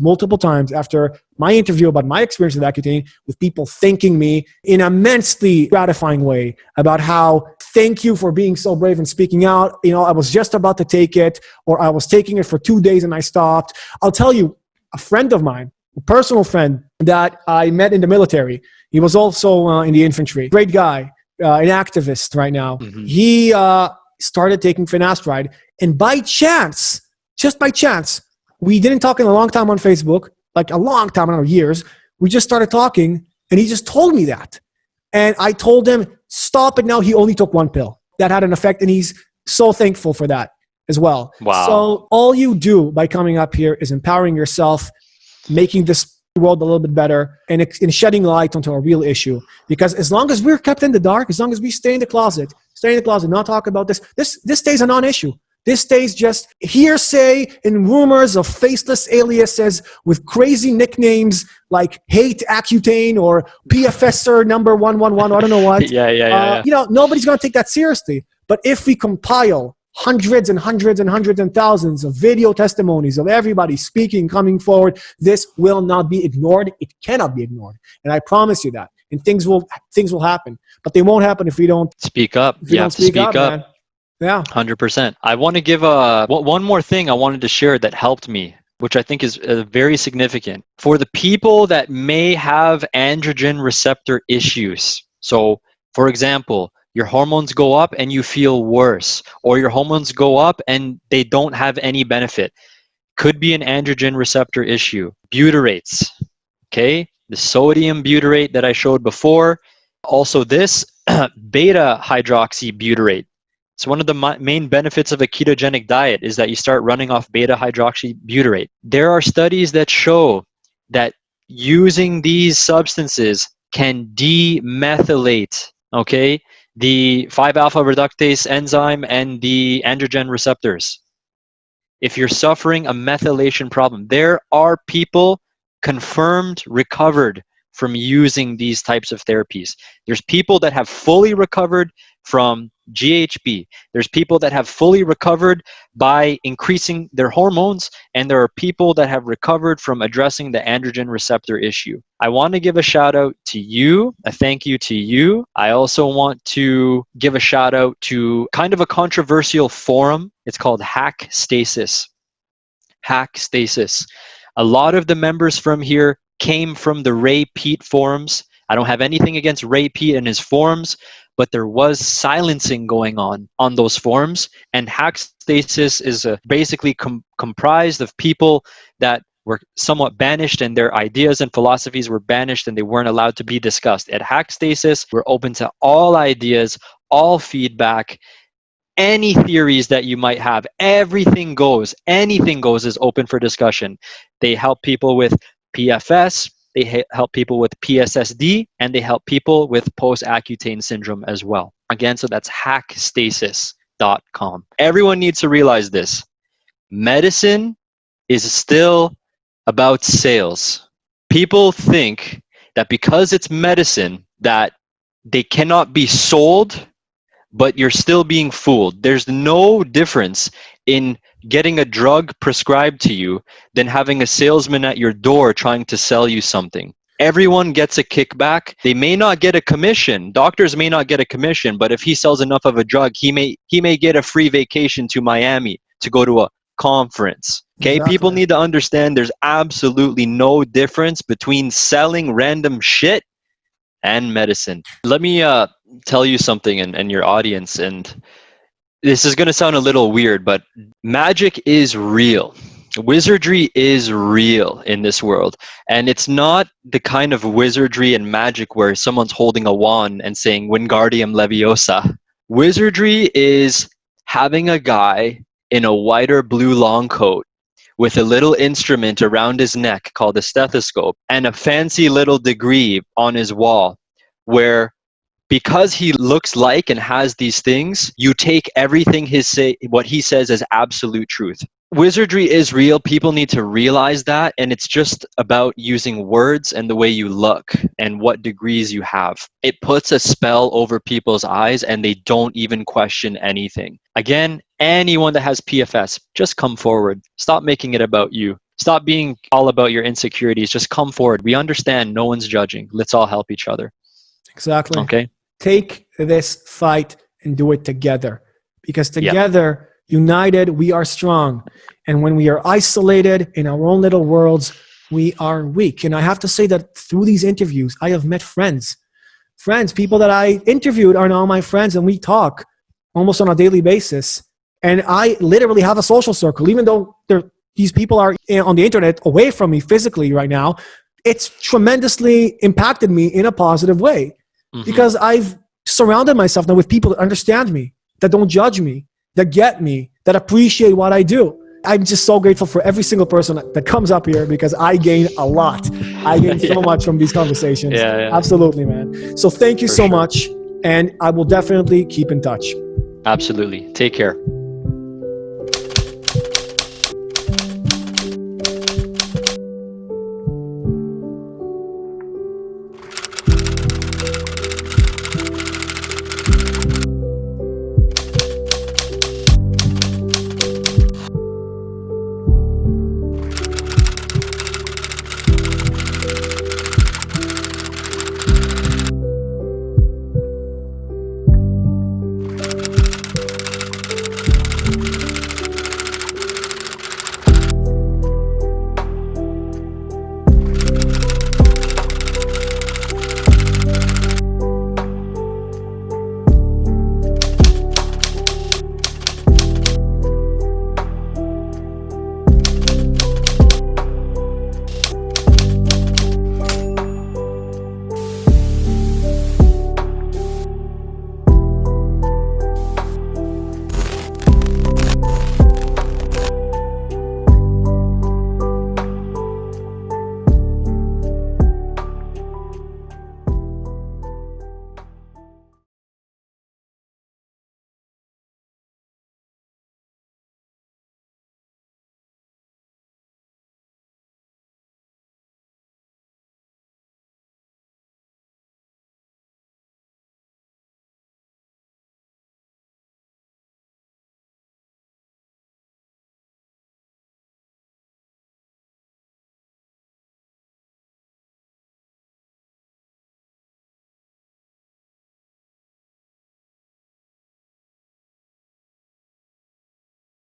after my interview about my experience with Accutane, with people thanking me in an immensely gratifying way about how, thank you for being so brave and speaking out. I was just about to take it, or I was taking it for 2 days and I stopped. I'll tell you, a friend of mine, a personal friend that I met in the military, he was also in the infantry, great guy, an activist right now. Mm-hmm. He started taking finasteride, and by chance, just by chance, we didn't talk in a long time on Facebook, like a long time, I don't know, years. We just started talking, and he just told me that. And I told him, stop it now. He only took 1 pill. That had an effect, and he's so thankful for that as well. Wow. So all you do by coming up here is empowering yourself, making this world a little bit better, and shedding light onto a real issue. Because as long as we're kept in the dark, as long as we stay in the closet, not talk about this stays a non-issue. This stays just hearsay and rumors of faceless aliases with crazy nicknames like Hate Accutane or PFSer number 111, I don't know what. Yeah. Nobody's going to take that seriously. But if we compile hundreds and hundreds and hundreds and thousands of video testimonies of everybody speaking, coming forward. This will not be ignored. It cannot be ignored. And I promise you that. And things will happen. But they won't happen if we don't speak up. You have to speak up. Man. Yeah. 100%. I want to give one more thing I wanted to share that helped me, which I think is very significant. For the people that may have androgen receptor issues. So, for example, your hormones go up and you feel worse, or your hormones go up and they don't have any benefit. Could be an androgen receptor issue. Butyrates, okay? The sodium butyrate that I showed before. Also this beta hydroxybutyrate. So one of the main benefits of a ketogenic diet is that you start running off beta hydroxybutyrate. There are studies that show that using these substances can demethylate, okay, the 5-alpha reductase enzyme and the androgen receptors. If you're suffering a methylation problem, there are people confirmed recovered from using these types of therapies. There's people that have fully recovered from GHB. There's people that have fully recovered by increasing their hormones, and there are people that have recovered from addressing the androgen receptor issue. I want to give a shout out to you, a thank you to you. I also want to give a shout out to kind of a controversial forum. It's called Hack Stasis. Hack Stasis. A lot of the members from here came from the Ray Peat forums. I don't have anything against Ray Peat and his forums, but there was silencing going on those forums. And Hack Stasis is basically comprised of people that were somewhat banished, and their ideas and philosophies were banished, and they weren't allowed to be discussed. At Hack Stasis, we're open to all ideas, all feedback, any theories that you might have. Everything goes. Anything goes is open for discussion. They help people with PFS, they help people with PSSD, and they help people with post-Accutane syndrome as well. Again, so that's hackstasis.com. Everyone needs to realize this. Medicine is still about sales. People think that because it's medicine that they cannot be sold, but you're still being fooled. There's no difference in getting a drug prescribed to you than having a salesman at your door trying to sell you something. Everyone gets a kickback. They may not get a commission. Doctors may not get a commission, but if he sells enough of a drug, he may get a free vacation to Miami to go to a conference. Okay, exactly. People need to understand there's absolutely no difference between selling random shit and medicine. Let me tell you something, and your audience, and this is going to sound a little weird, but magic is real. Wizardry is real in this world. And it's not the kind of wizardry and magic where someone's holding a wand and saying Wingardium Leviosa. Wizardry is having a guy in a whiter blue long coat with a little instrument around his neck called a stethoscope and a fancy little degree on his wall where, because he looks like and has these things, you take everything what he says as absolute truth. Wizardry is real. People need to realize that, and it's just about using words and the way you look and what degrees you have. It puts a spell over people's eyes, and they don't even question anything. Again, anyone that has PFS, just come forward. Stop making it about you. Stop being all about your insecurities. Just come forward. We understand. No one's judging. Let's all help each other. Exactly. Okay. Take this fight and do it together, because together, united, we are strong. And when we are isolated in our own little worlds, we are weak. And I have to say that through these interviews, I have met friends, people that I interviewed are now my friends, and we talk almost on a daily basis. And I literally have a social circle, even though these people are on the internet away from me physically right now. It's tremendously impacted me in a positive way. Because I've surrounded myself now with people that understand me, that don't judge me, that get me, that appreciate what I do. I'm just so grateful for every single person that comes up here, because I gain a lot. I gain so much from these conversations. Absolutely, man. So thank you so much. And I will definitely keep in touch. Absolutely. Take care.